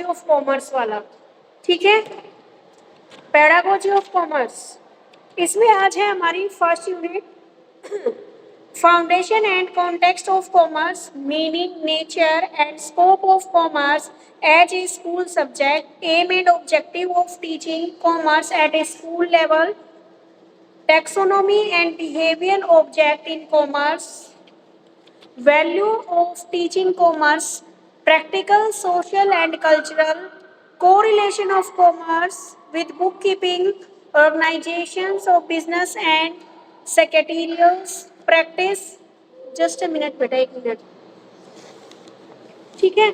Of commerce वाला, ठीक है, पेडागोजी ऑफ कॉमर्स। इसमें आज है हमारी first unit, foundation and context of commerce, meaning, nature and scope of commerce as a school subject, aim and objective of teaching commerce at a school level, taxonomy and behavioral object in commerce, value of teaching commerce, practical, social and cultural, correlation of commerce with bookkeeping, organizations of business and secretarials, practice, just a minute बेटा, एक minute, ठीक है।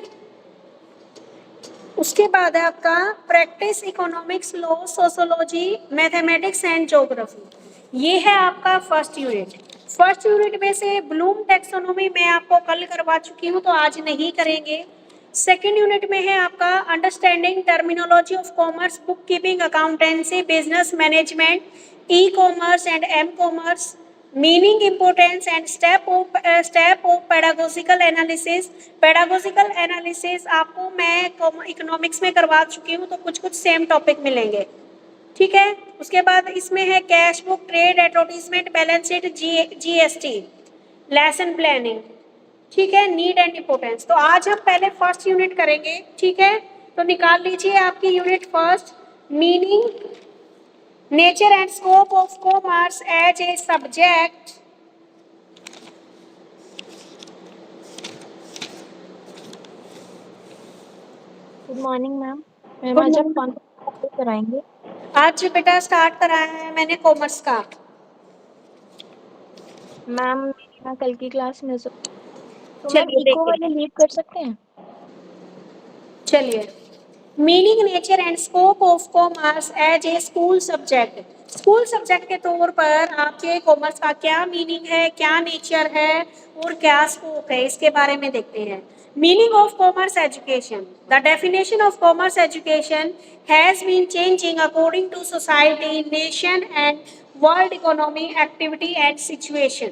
उसके बाद है आपका practice economics, law, sociology, mathematics and geography. ये है आपका फर्स्ट यूनिट। फर्स्ट यूनिट में से ब्लूम टैक्सोनॉमी मैं आपको कल करवा चुकी हूँ, तो आज नहीं करेंगे। सेकेंड यूनिट में है आपका understanding terminology of commerce, book keeping, accountancy, business management, e commerce and m commerce, meaning, importance and step of pedagogical analysis. Pedagogical analysis आपको मैं इकोनॉमिक्स में करवा चुकी हूँ, तो कुछ कुछ सेम टॉपिक मिलेंगे, ठीक है। उसके बाद इसमें है cash book, trade, advertisement, balance sheet, GST, lesson planning, ठीक है, नीड एंड इम्पोर्टेंस। तो आज हम पहले फर्स्ट यूनिट करेंगे, ठीक है। तो निकाल लीजिए आपकी unit first, meaning, nature and scope of commerce as a subject, good morning ma'am. Ma'am आज आप कौन सा टॉपिक कराएंगे? आज बेटा स्टार्ट कराया है मैंने कॉमर्स का। मैम मेरी ना कल की क्लास में तो मैम चलिए इको देखिए, वाले लीव कर सकते हैं? चलिए, meaning, nature and scope of commerce as a school subject. School subject के तौर पर आपके कॉमर्स का क्या मीनिंग है, क्या नेचर है और क्या स्कोप है, इसके बारे में देखते हैं। Meaning of commerce education, the definition of commerce education has been changing according to society, nation and world economy, activity and situation,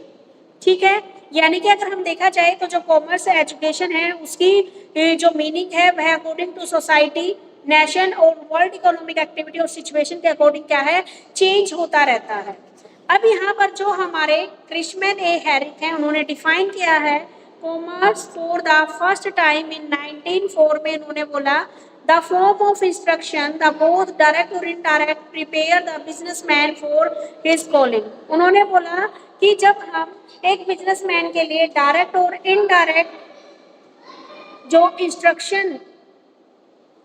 ठीक है। यानी कि अगर हम देखा जाए तो जो कॉमर्स एजुकेशन है उसकी जो मीनिंग है वह अकॉर्डिंग टू सोसाइटी, नेशन और वर्ल्ड इकोनॉमिक एक्टिविटी और सिचुएशन के अकॉर्डिंग क्या है, चेंज होता रहता है। अब यहाँ पर जो हमारे क्रिश्मैन ए हैरिक हैं, उन्होंने डिफाइन किया है commerce for the first time in 1904 में। उन्होंने बोला the form of instruction the both direct और indirect prepare the businessman for his calling. उन्होंने बोला कि जब हम एक बिजनेसमैन के लिए डायरेक्ट और इनडायरेक्ट जो इंस्ट्रक्शन,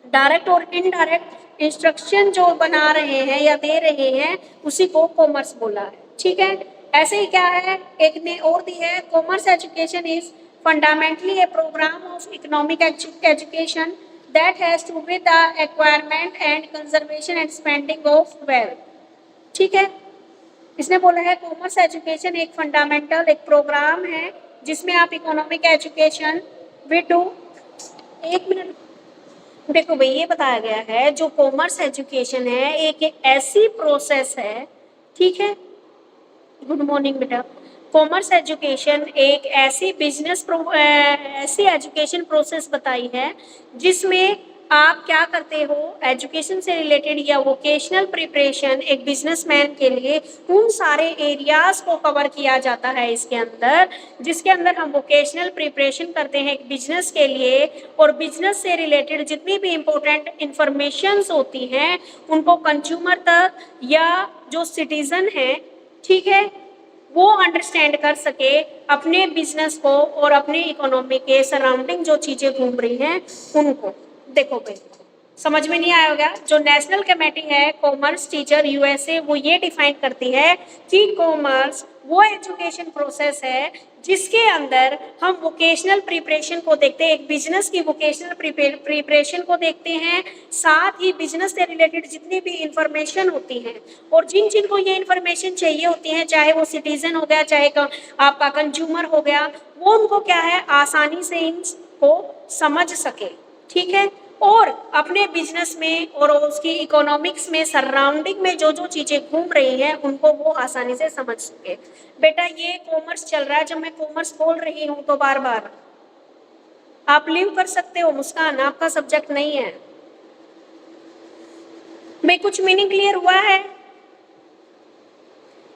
डायरेक्ट और इनडायरेक्ट इंस्ट्रक्शन जो बना रहे हैं या दे रहे हैं, उसी को कॉमर्स बोला है, ठीक है। ऐसे ही क्या है, एक ने और दी है, commerce education is fundamentally a programme of economic education that has to with the acquirement and conservation and spending of wealth, ठीक है। इसने बोला है कॉमर्स एजुकेशन एक फंडामेंटल एक प्रोग्राम है जिसमें आप इकोनॉमिक एजुकेशन विद डू, एक मिनट, देखो भाई ये बताया गया है जो कॉमर्स एजुकेशन है एक ऐसी प्रोसेस है, ठीक है। गुड मॉर्निंग बेटा। कॉमर्स एजुकेशन एक ऐसी ऐसी एजुकेशन प्रोसेस बताई है जिसमें आप क्या करते हो, एजुकेशन से रिलेटेड या वोकेशनल प्रिपरेशन एक बिजनेसमैन के लिए उन सारे एरियाज को कवर किया जाता है इसके अंदर, जिसके अंदर हम वोकेशनल प्रिपरेशन करते हैं एक बिजनेस के लिए, और बिजनेस से रिलेटेड जितनी भी इम्पोर्टेंट इंफॉर्मेशंस होती हैं उनको कंज्यूमर तक या जो सिटीजन है, ठीक है, वो अंडरस्टैंड कर सके अपने बिजनेस को और अपने इकोनॉमी के सराउंडिंग जो चीजें घूम रही हैं उनको। देखो भाई समझ में नहीं आया होगा, जो नेशनल कमेटी है कॉमर्स टीचर यूएसए, वो ये डिफाइन करती है कि कॉमर्स वो एजुकेशन प्रोसेस है जिसके अंदर हम वोकेशनल प्रिपरेशन को देखते हैं, एक बिजनेस की वोकेशनल प्रिपरेशन को देखते हैं, साथ ही बिजनेस से रिलेटेड जितनी भी इंफॉर्मेशन होती है और जिन जिन को ये इंफॉर्मेशन चाहिए होती है, चाहे वो सिटीजन हो गया, चाहे आपका कंज्यूमर हो गया, वो उनको क्या है आसानी से इनको समझ सके, ठीक है, और अपने बिजनेस में और उसकी इकोनॉमिक्स में सराउंडिंग में जो जो चीजें घूम रही हैं उनको वो आसानी से समझ सके। बेटा ये कॉमर्स चल रहा है, जब मैं कॉमर्स बोल रही हूँ तो बार बार आप लिव कर सकते हो मुस्कान, आपका सब्जेक्ट नहीं है। भाई कुछ मीनिंग क्लियर हुआ है?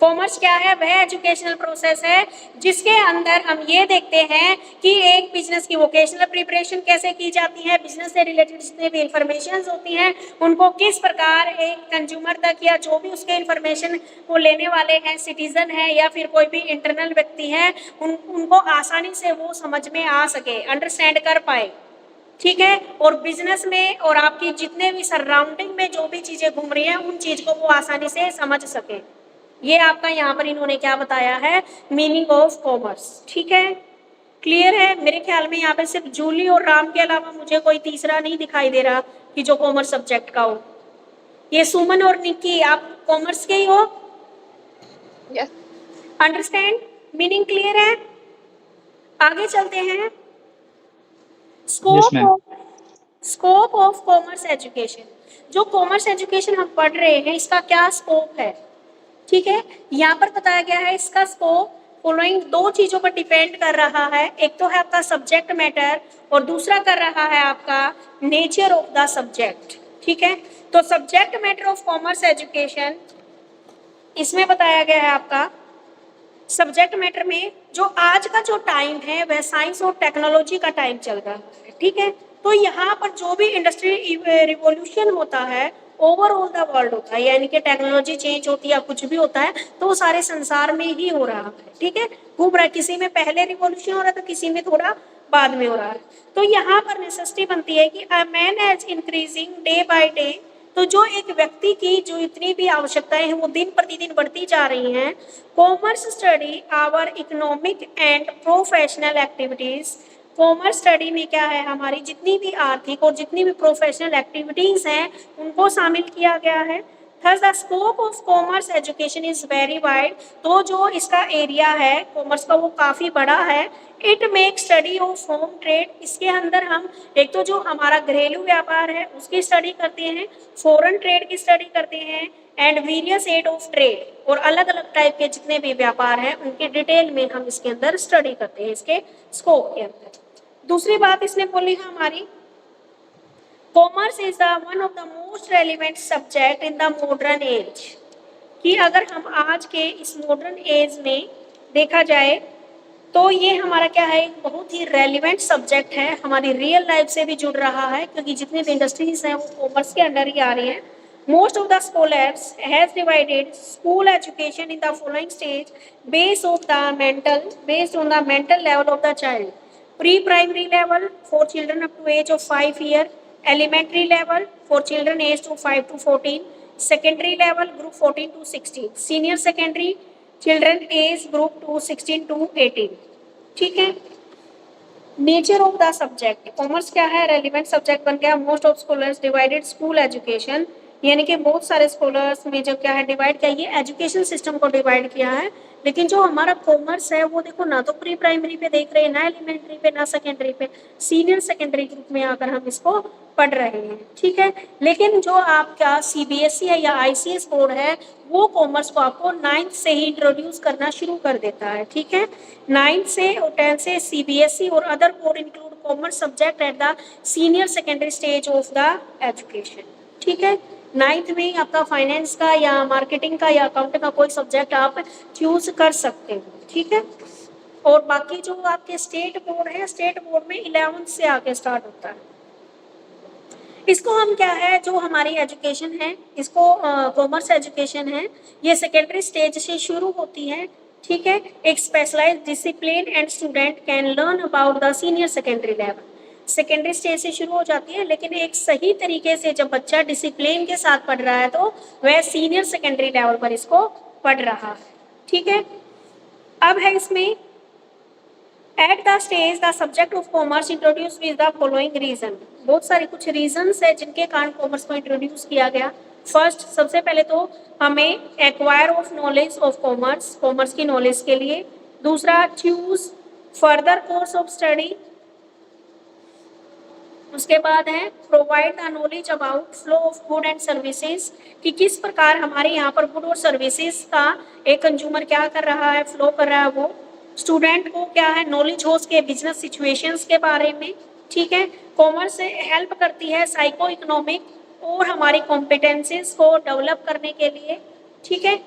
कॉमर्स क्या है? वह एजुकेशनल प्रोसेस है जिसके अंदर हम ये देखते हैं कि एक बिजनेस की वोकेशनल प्रिपरेशन कैसे की जाती है, बिजनेस से रिलेटेड जितने भी इंफॉर्मेशन होती हैं उनको किस प्रकार एक कंज्यूमर तक या जो भी उसके इंफॉर्मेशन को लेने वाले हैं, सिटीजन है या फिर कोई भी इंटरनल व्यक्ति है, उनको आसानी से वो समझ में आ सके, अंडरस्टैंड कर पाए। ठीक है, और बिजनेस में और आपकी जितने भी सराउंडिंग में जो भी चीजें घूम रही हैं उन चीज को वो आसानी से समझ सके। ये आपका यहाँ पर इन्होंने क्या बताया है, मीनिंग ऑफ कॉमर्स। ठीक है, क्लियर है? मेरे ख्याल में यहाँ पे सिर्फ जूली और राम के अलावा मुझे कोई तीसरा नहीं दिखाई दे रहा कि जो कॉमर्स सब्जेक्ट का हो। ये सुमन और निक्की, आप कॉमर्स के ही हो? यस। अंडरस्टैंड? मीनिंग क्लियर है? आगे चलते हैं। Scope of commerce education. जो कॉमर्स एजुकेशन हम पढ़ रहे हैं इसका क्या स्कोप है? ठीक है, यहाँ पर बताया गया है इसका स्कोप फॉलोइंग दो चीजों पर डिपेंड कर रहा है। एक तो है आपका सब्जेक्ट मैटर और दूसरा कर रहा है आपका नेचर ऑफ द सब्जेक्ट। ठीक है, तो subject matter of commerce education इसमें बताया गया है आपका सब्जेक्ट मैटर में जो आज का जो टाइम है वह साइंस और टेक्नोलॉजी का टाइम चल रहा है। ठीक है, तो यहाँ पर जो भी इंडस्ट्री रिवॉल्यूशन होता है ओवरऑल द वर्ल्ड होता है, यानी कि टेक्नोलॉजी चेंज होती है या कुछ भी होता है तो वो सारे संसार में ही हो रहा है। ठीक है, घूम रहा है, किसी में पहले रिवॉल्यूशन हो रहा है तो किसी में थोड़ा बाद में हो रहा है। तो यहाँ पर नेसेसिटी बनती है कि a man age increasing day by day, तो जो एक व्यक्ति की जो इतनी भी आवश्यकताएं हैं वो दिन प्रतिदिन बढ़ती जा रही हैं। Commerce study our economic and professional activities. Commerce study में क्या है, हमारी जितनी भी आर्थिक और जितनी भी प्रोफेशनल एक्टिविटीज हैं उनको शामिल किया गया है। Thus the scope of commerce education is very wide। तो जो इसका एरिया है कॉमर्स का वो काफ़ी बड़ा है। It make study of home trade, इसके अंदर हम एक तो जो हमारा घरेलू व्यापार है उसकी स्टडी करते हैं, फॉरेन ट्रेड की स्टडी करते हैं and various aid of trade, और अलग अलग टाइप के जितने भी व्यापार हैं उनके डिटेल में हम इसके अंदर स्टडी करते हैं इसके स्कोप के अंदर। दूसरी बात इसने बोली है हमारी, commerce is the one of the most relevant subject in the modern age, कि अगर हम आज के इस मॉडर्न एज में देखा जाए तो ये हमारा क्या है, एक बहुत ही रेलिवेंट सब्जेक्ट है, हमारी रियल लाइफ से भी जुड़ रहा है क्योंकि जितनी भी इंडस्ट्रीज हैं वो कॉमर्स के अंडर ही आ रही हैं। Most of the scholars has divided school education in the following stage based on the mental level of the child. Pre primary level for children up to age of 5 year, elementary level for children aged to 5 to 14, secondary level group 14 to 16, senior secondary children age group to 16 to 18। ठीक है, nature of the subject, commerce क्या है, relevant subject बन गया। Most of scholars divided school education, यानी कि बहुत सारे स्कॉलर्स में जो क्या है डिवाइड किया, ये एजुकेशन सिस्टम को डिवाइड किया है। लेकिन जो हमारा कॉमर्स है वो देखो ना तो प्री प्राइमरी पे देख रहे हैं, ना एलिमेंट्री पे, ना सेकेंडरी पे, सीनियर सेकेंडरी ग्रुप में आकर हम इसको पढ़ रहे हैं। ठीक है, लेकिन जो आपका सीबीएसई है या आईसीएस बोर्ड है वो कॉमर्स को आपको 9th से ही इंट्रोड्यूस करना शुरू कर देता है। ठीक है, 9th से और 10th से सीबीएसई और other board include commerce subject at the senior secondary stage of the education. ठीक है, 9th में आपका फाइनेंस का या मार्केटिंग का या अकाउंटिंग का कोई सब्जेक्ट आप चूज कर सकते हो। ठीक है, और बाकी जो आपके स्टेट बोर्ड है, स्टेट बोर्ड में 11th से आके स्टार्ट होता है। इसको हम क्या है, जो हमारी एजुकेशन है इसको कॉमर्स एजुकेशन है, ये सेकेंडरी स्टेज से शुरू होती है। ठीक है, एक specialised discipline and student can learn about the senior secondary level. Secondary stage से शुरू हो जाती है, लेकिन एक सही तरीके से जब बच्चा डिसिप्लिन के साथ पढ़ रहा है तो वह सीनियर सेकेंडरी लेवल पर इसको पढ़ रहा है। ठीक है, अब है इसमें at the stage the subject of commerce introduce with the following reason. बहुत सारे कुछ रीजंस है जिनके कारण कॉमर्स को इंट्रोड्यूस किया गया। फर्स्ट, सबसे पहले तो हमें acquire of knowledge of commerce, commerce की नॉलेज के लिए। दूसरा, choose further course of study. उसके बाद है provide the knowledge about flow of good and services, कि किस प्रकार हमारे यहाँ पर गुड और सर्विसेज का एक कंज्यूमर क्या कर रहा है, फ्लो कर रहा है वो। स्टूडेंट को क्या है नॉलेज हो उसके बिजनेस सिचुएशंस के बारे में। ठीक है। कॉमर्स हेल्प करती है साइको इकोनॉमिक और हमारी कॉम्पिटेंसीज को डेवलप करने के लिए, ठीक है।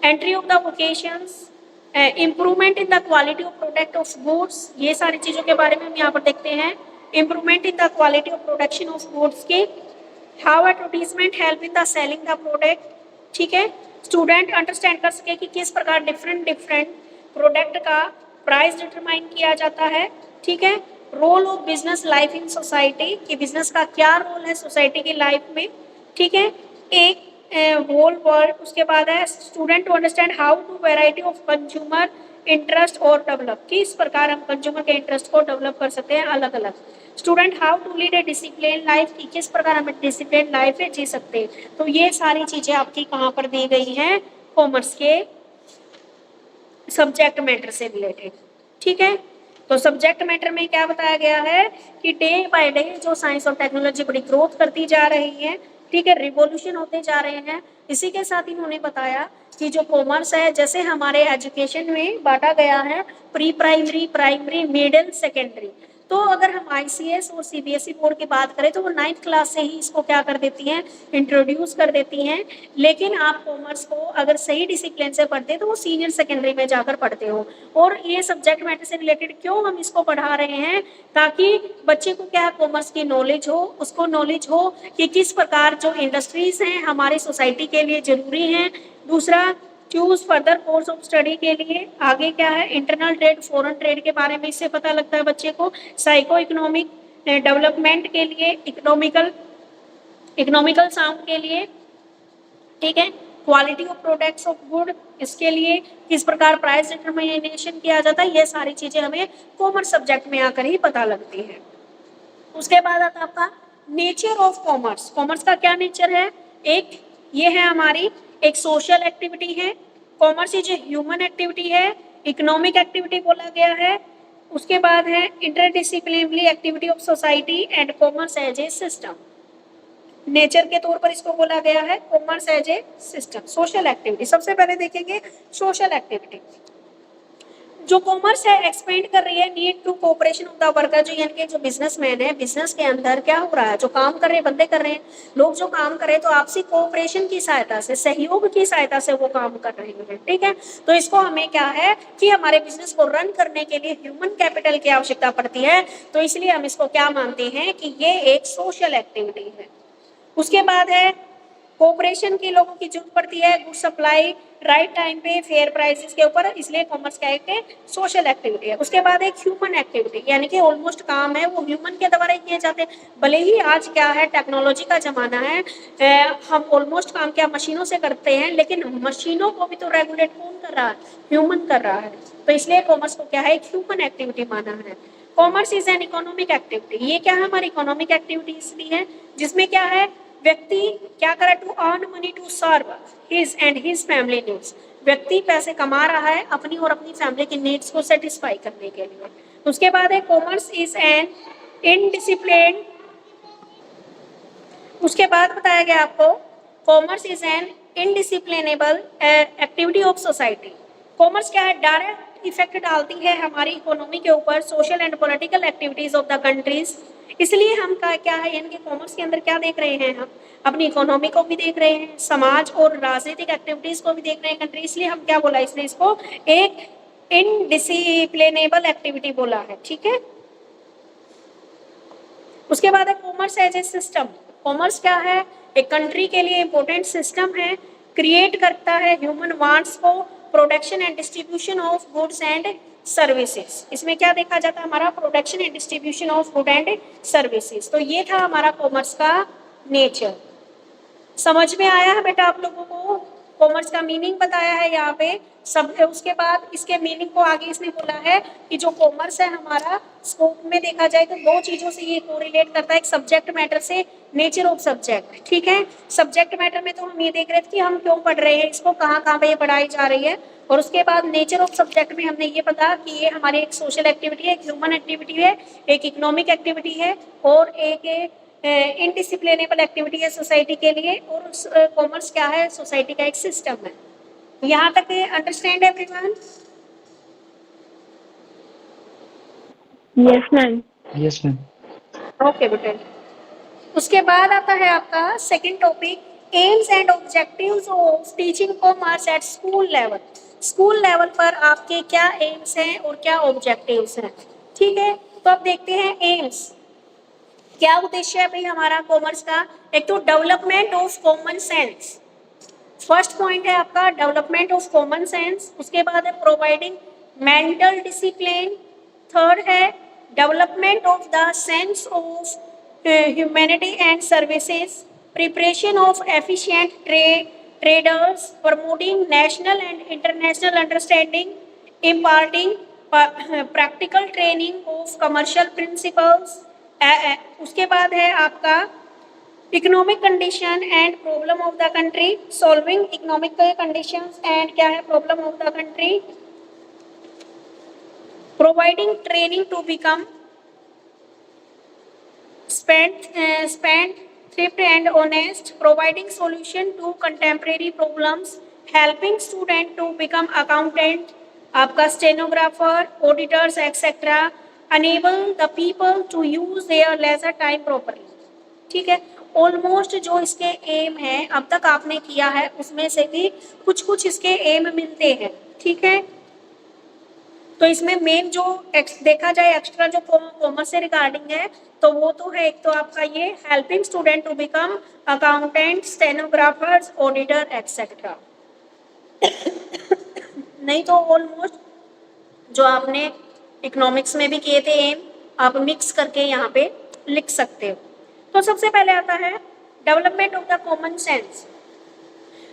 Entry of the vocations, improvement in the quality of product of goods, ये सारी चीज़ों के बारे में हम यहाँ पर देखते हैं। Improvement in the quality of production of goods के, how advertisement help in the selling the product, ठीक है। स्टूडेंट अंडरस्टैंड कर सके कि किस प्रकार डिफरेंट डिफरेंट प्रोडक्ट का प्राइस डिटरमाइन किया जाता है, ठीक है। Role of business life in society, कि बिजनेस का क्या रोल है सोसाइटी की लाइफ में, ठीक है। एक होल वर्ल्ड, उसके बाद है student to understand how to variety of consumer interest और डेवलप, कि इस प्रकार हम कंज्यूमर के इंटरेस्ट को डेवलप कर सकते हैं अलग अलग। Student how to lead a discipline life, की किस प्रकार हम डिसिप्लिन लाइफ जी सकते हैं। तो ये सारी चीजें आपकी कहाँ पर दी गई हैं, कॉमर्स के सब्जेक्ट मैटर से रिलेटेड, ठीक है। तो सब्जेक्ट मैटर में क्या बताया गया है कि डे बाय डे जो साइंस और टेक्नोलॉजी बड़ी ग्रोथ करती जा रही है, ठीक है, रिवॉल्यूशन होते जा रहे हैं। इसी के साथ इन्होंने बताया कि जो कॉमर्स है, जैसे हमारे एजुकेशन में बांटा गया है pre primary, primary, middle, secondary. तो अगर हम आईसीएस और सीबीएसई बोर्ड की बात करें तो वो 9th क्लास से ही इसको क्या कर देती हैं, इंट्रोड्यूस कर देती हैं। लेकिन आप कॉमर्स को अगर सही डिसिप्लिन से पढ़ते हैं तो वो सीनियर सेकेंडरी में जाकर पढ़ते हो। और ये सब्जेक्ट मैटर से रिलेटेड क्यों हम इसको पढ़ा रहे हैं, ताकि बच्चे को क्या कॉमर्स की नॉलेज हो, उसको नॉलेज हो कि किस प्रकार जो इंडस्ट्रीज हैं हमारी सोसाइटी के लिए जरूरी हैं। दूसरा, choose further course of study के लिए आगे क्या है, इंटरनल ट्रेड, फॉरेन ट्रेड के बारे में इससे पता लगता है बच्चे को। साइको इकोनॉमिक डेवलपमेंट के लिए, इकोनॉमिकल साउंड के लिए, ठीक है। Quality of products of good, इसके लिए किस प्रकार प्राइस डिटरमिनेशन किया जाता है, ये सारी चीजें हमें कॉमर्स सब्जेक्ट में आकर ही पता लगती है। उसके बाद आता आपका नेचर ऑफ कॉमर्स। कॉमर्स का क्या नेचर है, एक ये है हमारी एक सोशल एक्टिविटी है। कॉमर्स ये जो ह्यूमन एक्टिविटी है, इकोनॉमिक एक्टिविटी बोला गया है। उसके बाद है interdisciplinary activity of society and commerce as a system. Nature के तौर पर इसको बोला गया है commerce as a system, social activity. सबसे पहले देखेंगे सोशल एक्टिविटी। जो कॉमर्स है एक्सपेंड कर रही है need to cooperation of the worker, जो यानी कि जो बिजनेसमैन है, बिजनेस के अंदर क्या हो रहा है, जो काम कर रहे हैं बंदे कर रहे हैं, लोग जो काम कर रहे हैं तो आपसी कोऑपरेशन की सहायता से, सहयोग की सहायता से वो काम कर रहे हैं, ठीक है। तो इसको हमें क्या है कि हमारे बिजनेस को रन करने के लिए ह्यूमन कैपिटल की आवश्यकता पड़ती है, तो इसलिए हम इसको क्या मानते हैं कि ये एक सोशल एक्टिविटी है। उसके बाद है कोऑपरेशन की लोगों की जरूरत पड़ती है, गुड सप्लाई, राइट टाइम पे, फेयर प्राइसेस के ऊपर, इसलिए कॉमर्स क्या है, सोशल एक्टिविटी है। उसके बाद एक ह्यूमन एक्टिविटी, यानी कि ऑलमोस्ट काम है वो ह्यूमन के द्वारा ही किए जाते हैं। भले ही आज क्या है, टेक्नोलॉजी का जमाना है, हम ऑलमोस्ट काम क्या मशीनों से करते हैं, लेकिन मशीनों को भी तो रेगुलेट कौन कर रहा है, ह्यूमन कर रहा है। तो इसलिए कॉमर्स को क्या है, एक ह्यूमन एक्टिविटी माना है। Commerce is an economic activity, ये क्या है, हमारी इकोनॉमिक एक्टिविटी इसलिए है जिसमें क्या है, व्यक्ति क्या करे, to earn money to serve his and his family needs. व्यक्ति पैसे कमा रहा है अपनी और अपनी फैमिली की नीड्स को सेटिस्फाई करने के लिए। उसके बाद है कॉमर्स इज एन इनडिसिप्लिन। उसके बाद बताया गया आपको commerce is an indispensable activity of society. Commerce क्या है, डायरेक्ट इफेक्ट डालती है हमारी इकोनॉमी के ऊपर, social and political activities of the countries. इसलिए हम का क्या है, यानी कि कॉमर्स के अंदर क्या देख रहे हैं, हम अपनी इकोनॉमी को भी देख रहे हैं, समाज और राजनीतिक एक्टिविटीज को भी देख रहे हैं कंट्री। इसलिए हम क्या बोला, इसने इसको एक इनडिसिप्लिनेबल एक्टिविटी बोला है, ठीक है। उसके बाद है commerce as a system. Commerce क्या है, एक कंट्री के लिए इंपॉर्टेंट सिस्टम है, क्रिएट करता है ह्यूमन वांट्स को, production and distribution of goods and services. इसमें क्या देखा जाता है, हमारा production and distribution of good and services. तो ये था हमारा कॉमर्स का नेचर। समझ में आया है बेटा आप लोगों को, कॉमर्स का मीनिंग बताया है यहाँ पे सब। उसके बाद इसके मीनिंग को आगे इसने बोला है कि जो कॉमर्स है हमारा स्कोप में देखा जाए तो दो चीजों से ये कोरिलेट करता है, एक सब्जेक्ट मैटर से, नेचर ऑफ सब्जेक्ट, ठीक है। सब्जेक्ट मैटर में तो हम ये देख रहे थे कि हम क्यों पढ़ रहे हैं इसको, कहाँ कहाँ पे ये पढ़ाई जा रही है। और उसके बाद नेचर ऑफ सब्जेक्ट में हमने ये पता कि ये हमारी एक सोशल एक्टिविटी है, एक ह्यूमन एक्टिविटी है, एक इकोनॉमिक एक्टिविटी है और एक इनडिसिप्लिनेबल एक्टिविटी है सोसाइटी के लिए। और कॉमर्स क्या है, सोसाइटी का एक सिस्टम है। यहाँ तक understand everyone? Yes ma'am. Yes ma'am. Okay बेटे। उसके बाद आता है आपका second topic AIIMS and objectives of teaching commerce at school level. School level पर आपके क्या एम्स हैं और क्या ऑब्जेक्टिव्स हैं, ठीक है। तो अब देखते हैं एम्स, क्या उद्देश्य है भाई हमारा कॉमर्स का। एक तो development of common sense, first point है आपका डेवलपमेंट ऑफ कॉमन सेंस। उसके बाद है प्रोवाइडिंग मेंटल डिसिप्लिन, थर्ड है development of the sense of humanity and services, preparation of efficient traders, promoting national and international understanding, imparting practical training of commercial principles। उसके बाद है आपका economic condition and problem of the country, solving economic conditions and क्या है problem of the country, providing training to become spent thrift and honest, providing solution to contemporary problems, helping student to become accountant, आपका stenographer, auditors etc, enable the people to use their leisure time properly। ठीक है, almost जो इसके M है अब तक आपने किया है उसमें से भी कुछ कुछ इसके एम मिलते हैं, ठीक है। तो इसमें मेन जो देखा जाए एक्स्ट्रा जो कॉमर्स से रिगार्डिंग है तो वो तो है एक तो आपका ये helping student to become accountant, stenographers, auditor etcetera. नहीं तो ऑलमोस्ट जो आपने इकोनॉमिक्स में भी किए थे एम, आप मिक्स करके यहाँ पे लिख सकते हो। तो सबसे पहले आता है development of the common sense.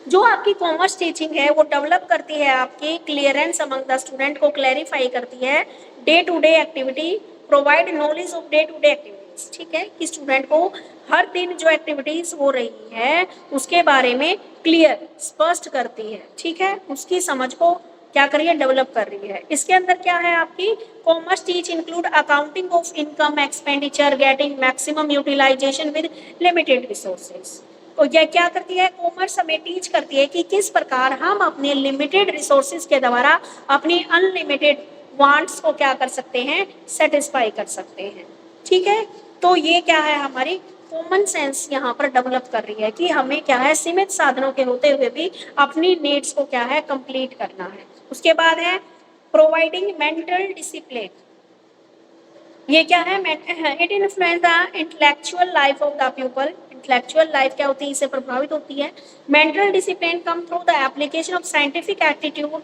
जो आपकी कॉमर्स टीचिंग है वो डेवलप करती है आपकी क्लियरेंस अमंग द स्टूडेंट को क्लैरिफाई करती है, day to day activity, provide knowledge of day to day activities, ठीक है, कि स्टूडेंट को हर दिन जो एक्टिविटीज हो रही है उसके बारे में क्लियर स्पष्ट करती है, ठीक है, उसकी समझ को क्या करिए डेवलप कर रही है। इसके अंदर क्या है आपकी commerce teach include accounting of income expenditure, getting maximum utilisation with limited resources. और यह क्या करती है कॉमर्स हमें टीच करती है कि किस प्रकार हम अपने लिमिटेड रिसोर्सेज के द्वारा अपनी अनलिमिटेड वांट्स को क्या कर सकते हैं, सेटिस्फाई कर सकते हैं, ठीक है। तो ये क्या है हमारी कॉमन सेंस यहाँ पर डेवलप कर रही है कि हमें क्या है सीमित साधनों के होते हुए भी अपनी नीड्स को क्या है कंप्लीट करना है। उसके बाद है प्रोवाइडिंग मेंटल डिसिप्लिन, ये क्या है it influence the intellectual life of the people. Intellectual life क्या होती है इससे प्रभावित होती है। Mental discipline come through the application of scientific aptitude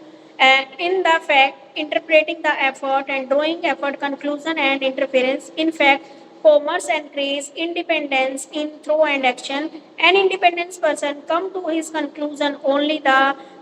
in the fact interpreting the effort and drawing effort conclusion and interference, in fact commerce encourages independence in thought and action, an independent person come to his conclusion only the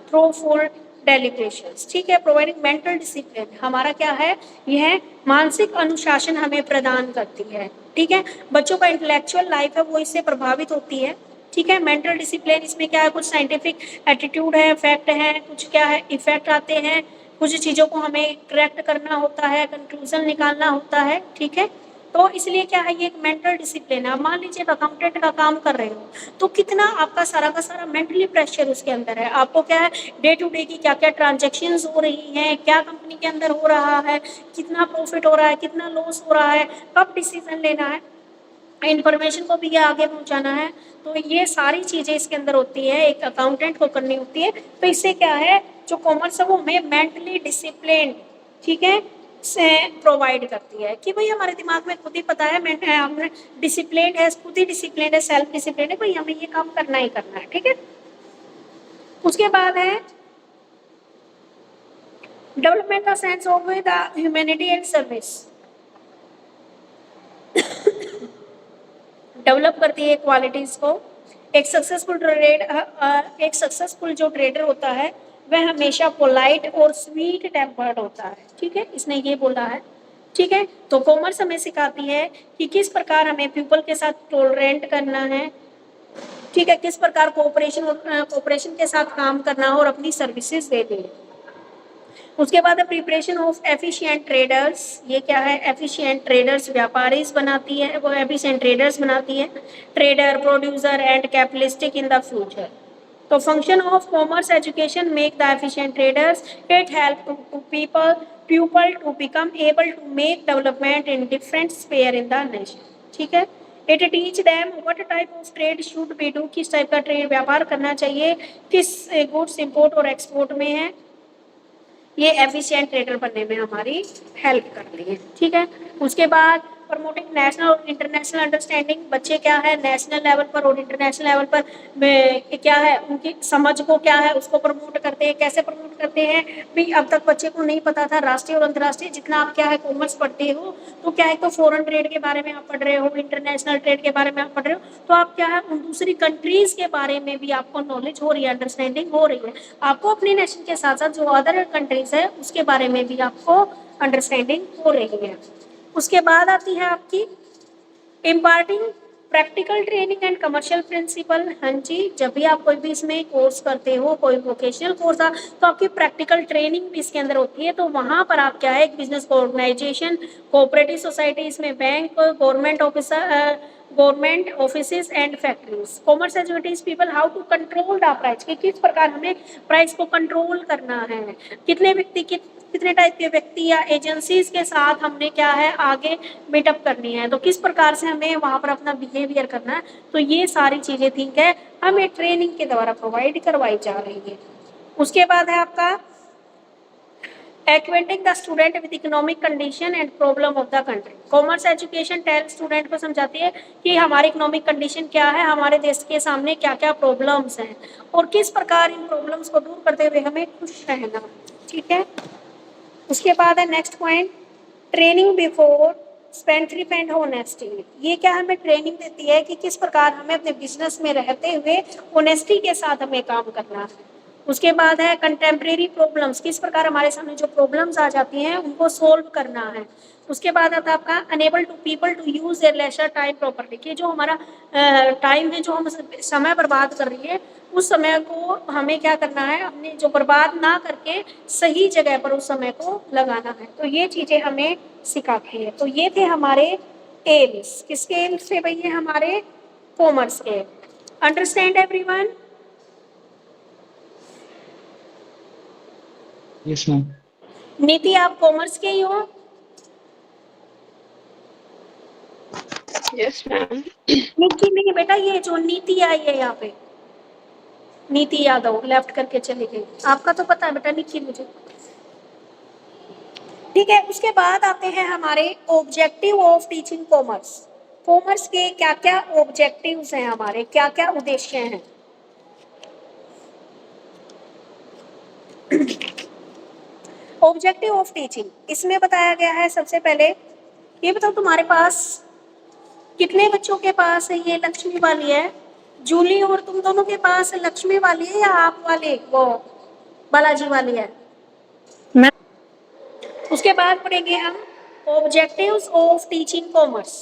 through full deliberations, ठीक है। Providing mental discipline हमारा क्या है, यह मानसिक अनुशासन हमें प्रदान करती है, ठीक है। बच्चों का इंटेलेक्चुअल लाइफ है वो इससे प्रभावित होती है, ठीक है। मेंटल डिसिप्लिन इसमें क्या है कुछ साइंटिफिक एटीट्यूड है, फैक्ट है, कुछ क्या है इफेक्ट आते हैं, कुछ चीज़ों को हमें करेक्ट करना होता है, कंक्लूजन निकालना होता है, ठीक है। तो इसलिए क्या है ये एक मेंटल डिसिप्लिन है। मान लीजिए अकाउंटेंट का काम कर रहे हो तो कितना आपका सारा का सारा मेंटली प्रेशर उसके अंदर है, आपको क्या है डे टू डे की क्या क्या ट्रांजेक्शन्स हो रही हैं, क्या कंपनी के अंदर हो रहा है, कितना प्रॉफिट हो रहा है, कितना लॉस हो रहा है, कब डिसीजन लेना है, इंफॉर्मेशन को भी आगे पहुंचाना है। तो ये सारी चीजें इसके अंदर होती है, एक अकाउंटेंट को करनी होती है। तो इससे क्या है जो कॉमर्स है वो हमें मेंटली डिसिप्लिन, ठीक है, से प्रोवाइड करती है कि भाई हमारे दिमाग में खुद ही पता है मैं हमने डिसिप्लिन है, खुद ही डिसिप्लिन है, सेल्फ डिसिप्लिन है, भाई हमें ये काम करना ही करना है, ठीक है। उसके बाद है डेवलपमेंट का sense of the humanity and service, develop करती है क्वालिटीज को। एक सक्सेसफुल जो ट्रेडर होता है वह हमेशा पोलाइट और स्वीट टेम्पर्ड होता है, ठीक है, इसने ये बोला है, ठीक है। तो कॉमर्स हमें सिखाती है कि किस प्रकार हमें पीपल के साथ टॉलरेंट करना है, ठीक है, किस प्रकार कोऑपरेशन के साथ काम करना है और अपनी सर्विसेज देनी है। उसके बाद है प्रिपरेशन ऑफ एफिशिएंट ट्रेडर्स, ये क्या है एफिशिएंट ट्रेडर्स व्यापारी बनाती है, वो एफिशिएंट ट्रेडर्स बनाती है, trader producer and capitalistic in the future. तो function of commerce education make the efficient traders, it help to people pupil to become able to make development in different sphere in the nation. ठीक है, it teach them what type of trade should be do, किस type का trade व्यापार करना चाहिए, किस goods import और export में है, ये एफिशिएंट ट्रेडर बनने में हमारी हेल्प करती है। ठीक है, उसके बाद प्रमोटिंग नेशनल और इंटरनेशनल अंडरस्टैंडिंग, बच्चे क्या है नेशनल लेवल पर और इंटरनेशनल लेवल पर क्या है उनकी समझ को क्या है उसको प्रमोट करते हैं। कैसे प्रमोट करते हैं भी, अब तक बच्चे को नहीं पता था राष्ट्रीय और अंतर्राष्ट्रीय, जितना आप क्या है कॉमर्स पढ़ते हो तो क्या है तो फॉरेन ट्रेड के बारे में आप पढ़ रहे हो, इंटरनेशनल ट्रेड के बारे में आप पढ़ रहे हो, तो आप क्या है उन दूसरी कंट्रीज के बारे में भी आपको नॉलेज हो रही है, अंडरस्टैंडिंग हो रही है। आपको अपनी नेशन के साथ साथ जो अदर कंट्रीज है उसके बारे में भी आपको अंडरस्टैंडिंग हो रही है। उसके बाद आती है आपकी imparting practical training and commercial principle. हाँ जी, जब भी आप कोई भी इसमें कोर्स करते हो, कोई वोकेशनल कोर्स था तो आपकी प्रैक्टिकल ट्रेनिंग भी इसके अंदर होती है। तो वहाँ पर आप क्या है एक बिजनेस ऑर्गेनाइजेशन, कोऑपरेटिव सोसाइटी, इसमें bank, government officer, government offices and factories, commerce educative people how to control the price, कि किस प्रकार हमें प्राइस को कंट्रोल करना है, कितने व्यक्ति कितने टाइप के व्यक्ति या एजेंसीज के साथ हमने क्या है आगे मीटअप करनी है, तो किस प्रकार से हमें वहां पर अपना बिहेवियर करना है। तो ये सारी चीजें ठीक है हमें ट्रेनिंग के द्वारा प्रोवाइड करवाई जा रही है। उसके बाद है आपका acquainting the student with economic condition and problem of the country. Commerce education tell student को समझाती है कि हमारी इकोनॉमिक कंडीशन क्या है, हमारे देश के सामने क्या क्या प्रॉब्लम्स हैं और किस प्रकार इन प्रॉब्लम्स को दूर करते हुए हमें खुश रहना। ठीक है, उसके बाद है next point training before spendthrift and honesty. ये क्या हमें ट्रेनिंग देती है कि किस प्रकार हमें अपने बिजनेस में रहते हुए ऑनेस्टी के साथ हमें काम करना है। उसके बाद है कंटेम्प्रेरी प्रॉब्लम्स, किस प्रकार हमारे सामने जो प्रॉब्लम्स आ जाती हैं उनको सोल्व करना है। उसके बाद आता है आपका enable to people to use their leisure time properly, कि जो हमारा टाइम है जो हम समय बर्बाद कर रही है उस समय को हमें क्या करना है अपने जो बर्बाद ना करके सही जगह पर उस समय को लगाना है। तो ये चीजें हमें सिखाती है। तो ये थे हमारे एम्स, किसके एम्स थे भाई, ये हमारे कॉमर्स के। Understand everyone? Yes ma'am. नीति आप कॉमर्स के ही हो? Yes ma'am. निकी नहीं बेटा, ये जो नीति आई है यहाँ पे नीति यादव लेफ्ट करके चली गई, आपका तो पता है बेटा निकी मुझे। ठीक है, उसके बाद आते हैं हमारे objective of teaching commerce. Commerce के क्या क्या ऑब्जेक्टिव्स हैं, हमारे क्या क्या उद्देश्य हैं। ऑब्जेक्टिव ऑफ टीचिंग इसमें बताया गया है सबसे पहले ये बताओ तुम्हारे पास कितने बच्चों के पास ये लक्ष्मी वाली है, जूली और तुम दोनों के पास लक्ष्मी वाली है या आप वाले वो बालाजी वाली है? उसके बाद पढ़ेंगे हम objectives of teaching commerce.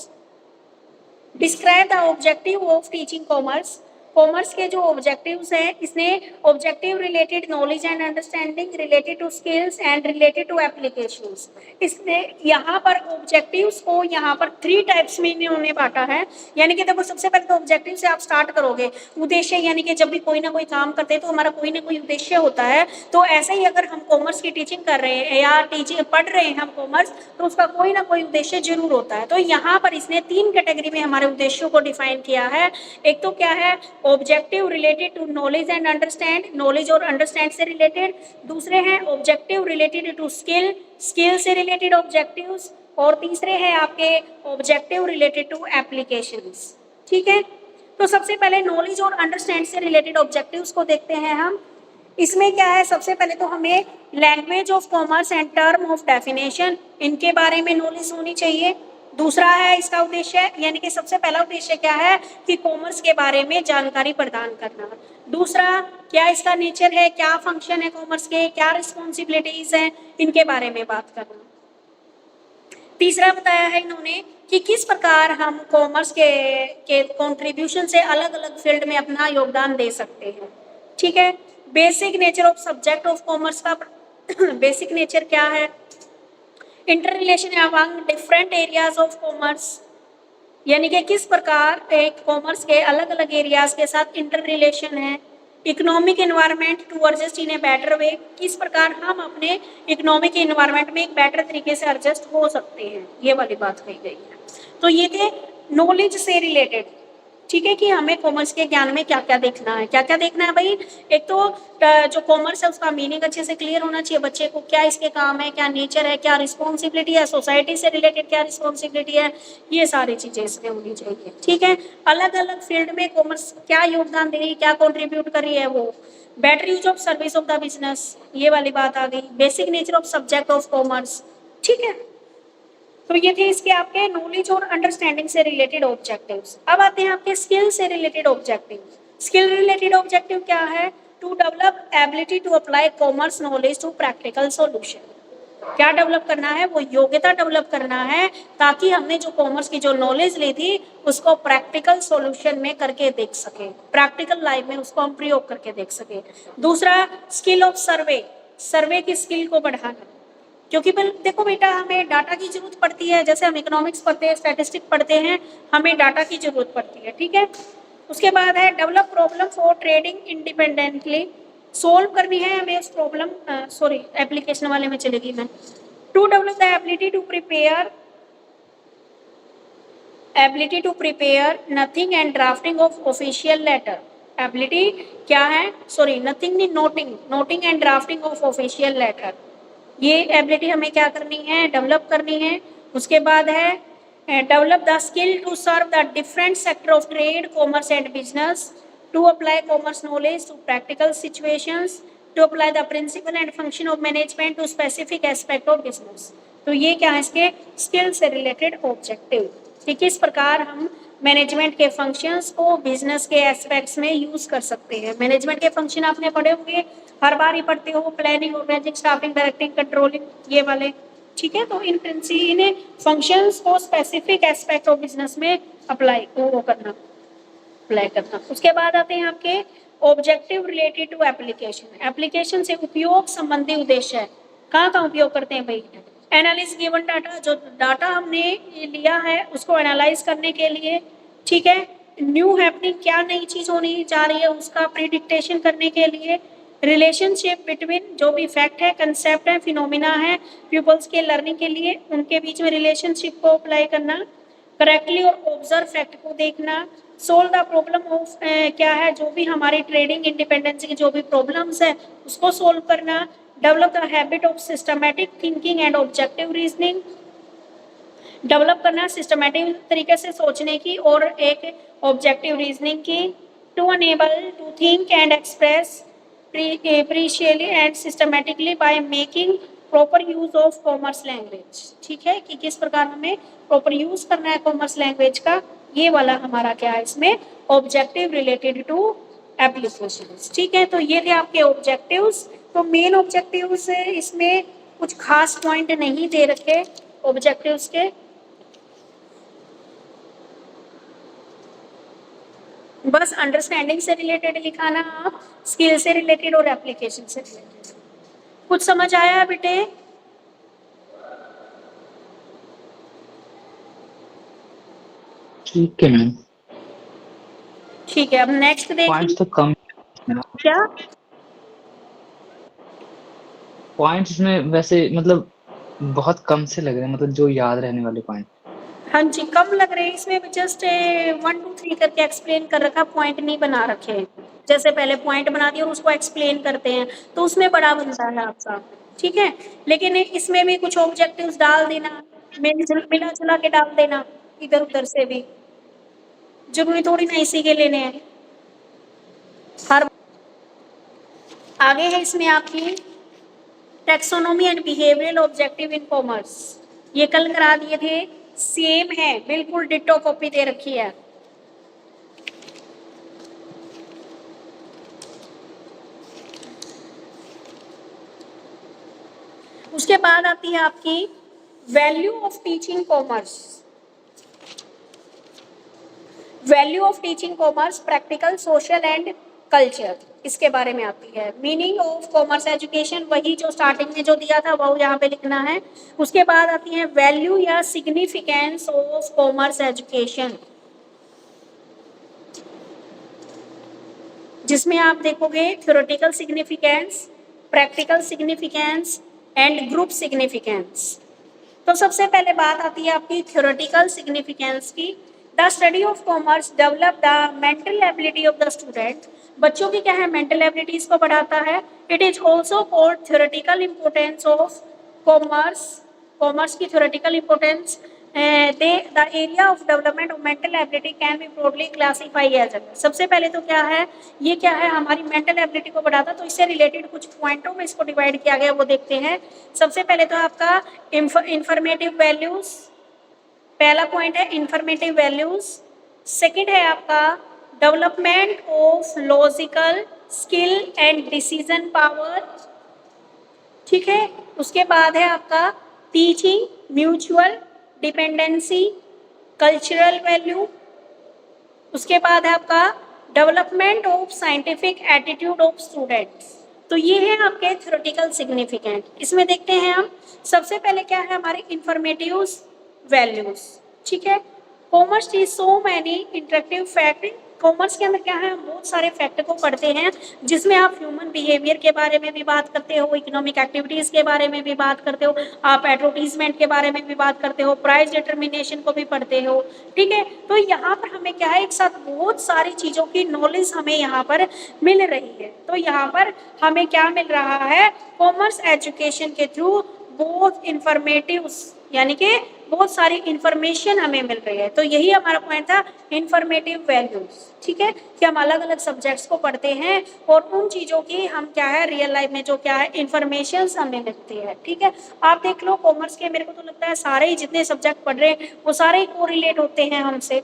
Describe the objective of teaching commerce. Commerce के जो ऑब्जेक्टिव्स हैं इसने objective related knowledge and understanding, related to skills and related to applications. इसने यहाँ पर ऑब्जेक्टिव्स को यहाँ पर 3 टाइप्स में इन्होंने बांटा है। यानी कि देखो सबसे पहले तो ऑब्जेक्टिव से आप स्टार्ट करोगे, उद्देश्य यानी कि जब भी कोई ना कोई काम करते हैं तो हमारा कोई ना कोई उद्देश्य होता है। तो ऐसे ही अगर हम कॉमर्स की टीचिंग कर रहे हैं या टीचिंग पढ़ रहे हैं हम कॉमर्स, तो उसका कोई ना कोई उद्देश्य जरूर होता है। तो यहाँ पर इसने 3 कैटेगरी में हमारे उद्देश्यों को डिफाइन किया है। एक तो क्या है objective related to knowledge and understand, knowledge और अंडरस्टैंड से रिलेटेड। दूसरे हैं objective related to skill, skill से रिलेटेड ऑब्जेक्टिव्स। और तीसरे हैं आपके ऑब्जेक्टिव रिलेटेड टू एप्लीकेशंस। ठीक है, तो सबसे पहले नॉलेज और अंडरस्टैंड से रिलेटेड ऑब्जेक्टिव्स को देखते हैं हम। इसमें क्या है सबसे पहले तो हमें language of commerce and term of definition, इनके बारे में नॉलेज होनी चाहिए। दूसरा है इसका उद्देश्य, यानी कि सबसे पहला उद्देश्य क्या है कि कॉमर्स के बारे में जानकारी प्रदान करना। दूसरा क्या इसका नेचर है, क्या फंक्शन है कॉमर्स के, क्या रिस्पॉन्सिबिलिटीज हैं, इनके बारे में बात करना। तीसरा बताया है इन्होंने कि किस प्रकार हम कॉमर्स के कंट्रीब्यूशन से अलग अलग फील्ड में अपना योगदान दे सकते हैं। ठीक है, basic nature of subject of commerce का बेसिक नेचर क्या है, inter relation among different areas of commerce, यानी कि किस प्रकार एक कॉमर्स के अलग अलग एरियाज के साथ इंटर रिलेशन है। Economic environment to adjust in a better way, किस प्रकार हम अपने इकोनॉमिक एनवायरनमेंट में एक बेटर तरीके से एडजस्ट हो सकते हैं, ये वाली बात कही गई है। तो ये थे नॉलेज से रिलेटेड, ठीक है, कि हमें कॉमर्स के ज्ञान में क्या क्या देखना है, क्या क्या देखना है भाई। एक तो जो कॉमर्स है उसका मीनिंग अच्छे से क्लियर होना चाहिए बच्चे को, क्या इसके काम है, क्या नेचर है, क्या रिस्पॉन्सिबिलिटी है, सोसाइटी से रिलेटेड क्या रिस्पॉन्सिबिलिटी है, ये सारी चीजें इसमें होनी चाहिए, ठीक है। अलग अलग फील्ड में कॉमर्स क्या योगदान दे रही है, क्या कॉन्ट्रीब्यूट कर रही है वो, better use of service of the business, ये वाली बात आ गई, basic nature of subject of commerce, ठीक है। तो ये थे इसके आपके नॉलेज और अंडरस्टैंडिंग से रिलेटेड ऑब्जेक्टिव्स। अब आते हैं आपके स्किल से related objective. Skill related objective क्या है? To develop ability to apply commerce knowledge to practical solution. क्या डेवलप करना है? वो योग्यता डेवलप करना है ताकि हमने जो कॉमर्स की जो नॉलेज ली थी उसको प्रैक्टिकल सॉल्यूशन में करके देख सके, प्रैक्टिकल लाइफ में उसको हम प्रयोग करके देख सके। दूसरा स्किल ऑफ सर्वे, सर्वे की स्किल को बढ़ाना, क्योंकि देखो बेटा हमें डाटा की जरूरत पड़ती है, जैसे हम इकोनॉमिक्स पढ़ते हैं, स्टैटिस्टिक पढ़ते हैं, हमें डाटा की जरूरत पड़ती है, ठीक है। उसके बाद है develop problem for trading independently, solve करनी है हमें उस प्रॉब्लम, सॉरी एप्लीकेशन वाले में चलेगी मैं। To develop the ability to prepare nothing and drafting of official letter. Ability क्या है? सॉरी नथिंग नहीं, noting and drafting of official letter, ये एबिलिटी हमें क्या करनी है? डेवलप करनी है। उसके बाद है develop the skill to serve the different sector of trade, commerce and business, to apply commerce knowledge to practical situations, to apply the principle and function of management to specific aspect of business. तो ये क्या है इसके skill से related objective, कि किस प्रकार हम मैनेजमेंट के फंक्शंस को बिजनेस के एस्पेक्ट्स में यूज कर सकते हैं। मैनेजमेंट के फंक्शन आपने पढ़े होंगे, हर बार ही पढ़ते हो, planning, organising, staffing, directing, controlling, ये वाले, ठीक है। तो इन इन फंक्शंस को स्पेसिफिक एस्पेक्ट ऑफ बिजनेस में अप्लाई करना। उसके बाद आते हैं आपके objective related to application, application से उपयोग संबंधी उद्देश्य है, कहाँ कहाँ उपयोग करते हैं भाई। एनालिस गिवन डाटा, जो डाटा हमने लिया है उसको एनालाइज करने के लिए, ठीक है। न्यू हैपनिंग, क्या नई चीज होनी जा रही है उसका प्रिडिक्टेशन करने के लिए। रिलेशनशिप बिटवीन, जो भी फैक्ट है, कंसेप्ट है, फिनोमिना है, पीपल्स के लर्निंग के लिए उनके बीच में रिलेशनशिप को अप्लाई करना, करेक्टली और ऑब्जर्व फैक्ट को देखना, सोल्व द प्रॉब्लम ऑफ क्या है, जो भी हमारी ट्रेडिंग इंडिपेंडेंस की जो भी प्रॉब्लम्स है उसको सोल्व करना, develop the habit of systematic thinking and objective reasoning, develop करना सिस्टमैटिक तरीके से सोचने की और एक ऑब्जेक्टिव रीजनिंग की, to enable to think and express precisely and systematically by making proper use of commerce language, ठीक है, कि किस प्रकार हमें प्रॉपर यूज करना है कॉमर्स लैंग्वेज का, ये वाला हमारा क्या है इसमें ऑब्जेक्टिव रिलेटेड टू एप्लीकेशंस, ठीक है। तो ये थे आपके ऑब्जेक्टिव्स। तो मेन ऑब्जेक्टिव्स इसमें कुछ खास पॉइंट नहीं दे रखे ऑब्जेक्टिव्स के, बस अंडरस्टैंडिंग से रिलेटेड लिखाना आप, स्किल से रिलेटेड और एप्लीकेशन से रिलेटेड। कुछ समझ आया बेटे? ठीक है मैम। ठीक है, अब नेक्स्ट पॉइंट्स देखिए। तो कम, क्या पॉइंट्स में वैसे मतलब बहुत कम से लग रहे हैं, मतलब जो याद रहने वाले पॉइंट। हाँ जी, कम लग रहे हैं इसमें, जस्ट 1 2 3 करके एक्सप्लेन कर रखा, पॉइंट नहीं बना रखे हैं। जैसे पहले पॉइंट बना दिया और उसको एक्सप्लेन करते हैं तो उसमें बड़ा बनता है आपका, ठीक है। लेकिन इसमें भी कुछ ऑब्जेक्टिव्स डाल देना, मिला जुला के डाल देना इधर उधर से भी, जरूरी थोड़ी ना इसी के लेने हैं हर। आगे है इसमें आपकी taxonomy and behavioural objective in commerce, ये कल करा दिए थे, सेम है बिल्कुल, डिटो कॉपी दे रखी है। उसके बाद आती है आपकी value of teaching commerce, value of teaching commerce, practical, social and culture, इसके बारे में आती है। मीनिंग ऑफ कॉमर्स एजुकेशन, वही जो स्टार्टिंग में जो दिया था वो यहाँ पे लिखना है। उसके बाद आती है वैल्यू या सिग्निफिकेंस ऑफ कॉमर्स एजुकेशन, जिसमें आप देखोगे theoretical significance, practical significance and group significance. तो सबसे पहले बात आती है आपकी थ्योरेटिकल सिग्निफिकेंस की। The study of commerce develop the mental ability of the student. बच्चों की क्या है, मेंटल एबिलिटीज को बढ़ाता है। It is also called theoretical importance of commerce. Commerce की theoretical importance, the area of development of mental ability can be broadly classify as. सबसे पहले तो क्या है, ये क्या है, हमारी मेंटल एबिलिटी को बढ़ाता, तो इससे रिलेटेड कुछ पॉइंटों में इसको डिवाइड किया गया, वो देखते हैं। सबसे पहले तो आपका इंफॉर्मेटिव वैल्यूज, पहला पॉइंट है इंफॉर्मेटिव वैल्यूज। सेकंड है आपका development of logical skill and decision power, ठीक है। उसके बाद है आपका teaching mutual dependency, cultural value. उसके बाद है आपका development of scientific attitude of students. तो ये है आपके थ्योरेटिकल सिग्निफिकेंट। इसमें देखते हैं हम, सबसे पहले क्या है हमारे इंफॉर्मेटिव वैल्यूज, ठीक है। Commerce is so many interactive fact. Commerce के अंदर क्या है, हम बहुत सारे फैक्ट को पढ़ते हैं, जिसमें आप ह्यूमन बिहेवियर के बारे में भी बात करते हो, इकोनॉमिक एक्टिविटीज के बारे में भी बात करते हो, आप एडवर्टीजमेंट के बारे में भी बात करते हो, प्राइस डिटर्मिनेशन को भी पढ़ते हो, ठीक है। तो यहाँ पर हमें क्या है, एक साथ बहुत सारी चीजों की नॉलेज हमें यहाँ पर मिल रही है। तो यहाँ पर हमें क्या मिल रहा है, कॉमर्स एजुकेशन के थ्रू बहुत इंफॉर्मेटिव, यानी कि बहुत सारी इंफॉर्मेशन हमें मिल रही है। तो यही हमारा पॉइंट था, इंफॉर्मेटिव वैल्यूज, ठीक है, कि हम अलग अलग सब्जेक्ट्स को पढ़ते हैं और उन चीजों की हम क्या है रियल लाइफ में जो क्या है इंफॉर्मेशन हमें मिलती है, ठीक है। आप देख लो कॉमर्स के, मेरे को तो लगता है सारे ही जितने सब्जेक्ट पढ़ रहे हैं वो सारे ही कोरिलेट होते हैं हमसे।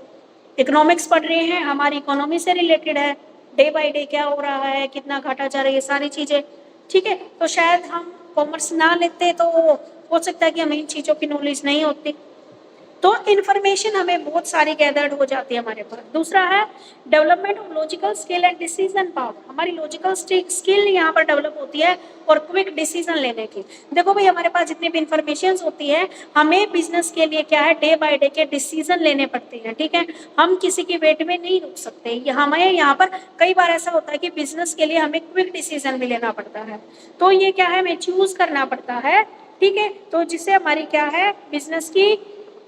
इकोनॉमिक्स पढ़ रहे हैं, हमारी इकोनॉमी से रिलेटेड है, डे बाय डे क्या हो रहा है, कितना घाटा जा रही है, सारी चीजें, ठीक है। तो शायद हम कॉमर्स ना लेते तो हो सकता है कि हमें इन चीजों की नॉलेज नहीं होती। तो इन्फॉर्मेशन हमें बहुत सारी गैदर्ड हो जाती है हमारे पास। दूसरा है development of logical skill and decision power. हमारी लॉजिकल स्किल यहाँ पर डेवलप होती है और क्विक डिसीजन लेने की। देखो भाई, हमारे पास जितनी भी इंफॉर्मेशन होती है, हमें बिजनेस के लिए क्या है, डे बाय डे के डिसीजन लेने पड़ते हैं, ठीक है। हम किसी की वेट में नहीं रुक सकते। हमें यहाँ पर कई बार ऐसा होता है कि बिजनेस के लिए हमें क्विक डिसीजन भी लेना पड़ता है, तो ये क्या है, हमें चूज करना पड़ता है, ठीक है। तो जिससे हमारी क्या है, बिजनेस की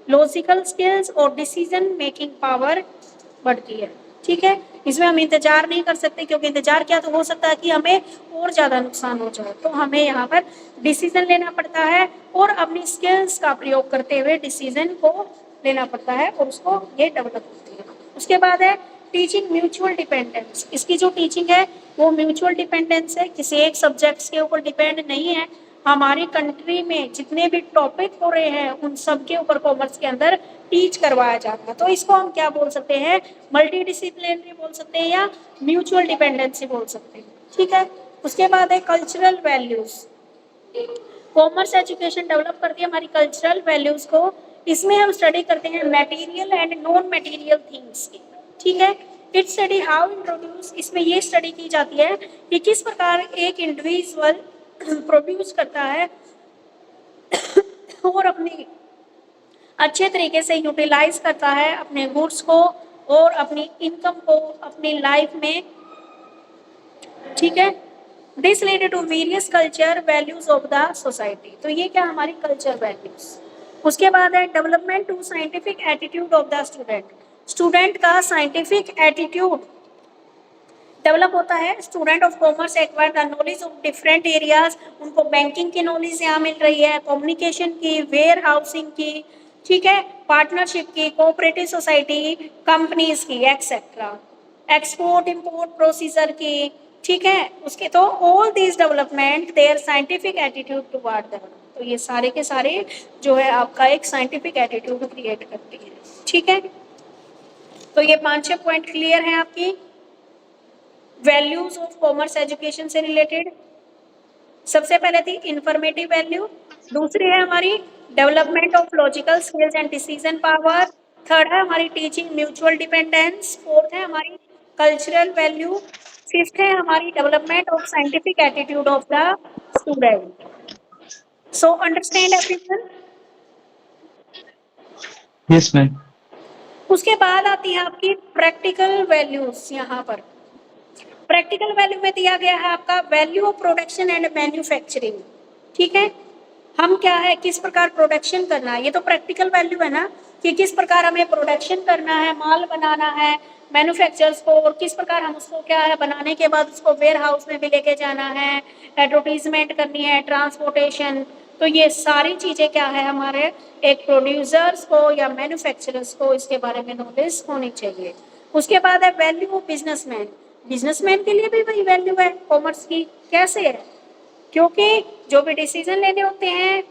लॉजिकल स्किल्स और डिसीजन मेकिंग पावर बढ़ती है, ठीक है। इसमें हम इंतजार नहीं कर सकते, क्योंकि इंतजार क्या, तो हो सकता है कि हमें और ज्यादा नुकसान हो जाए। तो हमें यहाँ पर डिसीजन लेना पड़ता है और अपनी स्किल्स का प्रयोग करते हुए डिसीजन को लेना पड़ता है और उसको ये डेवलप होती है। उसके बाद है टीचिंग म्यूचुअल डिपेंडेंस। इसकी जो टीचिंग है वो म्यूचुअल डिपेंडेंस है, किसी एक सब्जेक्ट्स के ऊपर डिपेंड नहीं है। हमारी कंट्री में जितने भी टॉपिक हो रहे हैं उन सब के ऊपर कॉमर्स के अंदर टीच करवाया जाता है। तो इसको हम क्या बोल सकते हैं, मल्टी डिसिप्लिनरी बोल सकते हैं या म्यूचुअल डिपेंडेंसी बोल सकते हैं, ठीक है। उसके बाद है cultural values. Commerce education develop करती है हमारी कल्चरल वैल्यूज को। इसमें हम स्टडी करते हैं material and non material things की, ठीक है। इट स्टडी हाउ इंट्रोड्यूस, इसमें ये स्टडी की जाती है कि किस प्रकार एक इंडिविजुअल प्रोड्यूस करता है और अपनी अच्छे तरीके से यूटिलाइज करता है अपने गुड्स को और अपनी इनकम को अपनी लाइफ में, ठीक है। This related to various culture values of the society. तो ये क्या हमारी कल्चर वैल्यूज। उसके बाद है development to scientific attitude of the student. Student का साइंटिफिक एटीट्यूड डेवलप होता है। Student of commerce acquire the knowledge of different areas. उनको बैंकिंग की नॉलेज यहाँ मिल रही है, कम्युनिकेशन की, वेयर हाउसिंग की, ठीक है, पार्टनरशिप की, कोऑपरेटिव सोसाइटी, कंपनीज की, एक्सेट्रा, एक्सपोर्ट इंपोर्ट प्रोसीजर की, ठीक है। उसके तो all this development there scientific attitude toward them. तो ये सारे के सारे जो है आपका एक साइंटिफिक एटीट्यूड क्रिएट करती है, ठीक है। तो ये 5-6 पॉइंट क्लियर है आपकी वैल्यूज ऑफ कॉमर्स एजुकेशन से रिलेटेड। सबसे पहले थी इंफॉर्मेटिव वैल्यू, दूसरी है हमारी development of logical skills and decision power, third है हमारी टीचिंग म्यूचुअल डिपेंडेंस, फोर्थ है हमारी कल्चरल वैल्यू, फिफ्थ है हमारी development of scientific attitude of the student. So understand everyone. Yes ma'am. उसके बाद आती है आपकी प्रैक्टिकल वैल्यूज। यहाँ पर प्रैक्टिकल वैल्यू में दिया गया है आपका value of production and manufacturing, ठीक है। हम क्या है, किस प्रकार प्रोडक्शन करना है, ये तो प्रैक्टिकल वैल्यू है ना, कि किस प्रकार हमें प्रोडक्शन करना है, माल बनाना है मैन्युफैक्चरर्स को, और किस प्रकार हम उसको क्या है बनाने के बाद उसको वेयर हाउस में भी लेके जाना है, एडवर्टीजमेंट करनी है, ट्रांसपोर्टेशन। तो ये सारी चीजें क्या है हमारे एक प्रोड्यूसर्स को या मैन्युफैक्चरर्स को इसके बारे में नॉलेज होनी चाहिए। उसके बाद है वैल्यू ऑफ बिजनेसमैन। बिजनेसमैन के लिए भी वही वैल्यू है कॉमर्स की। कैसे है, क्योंकि जो भी डिसीजन लेने होते हैं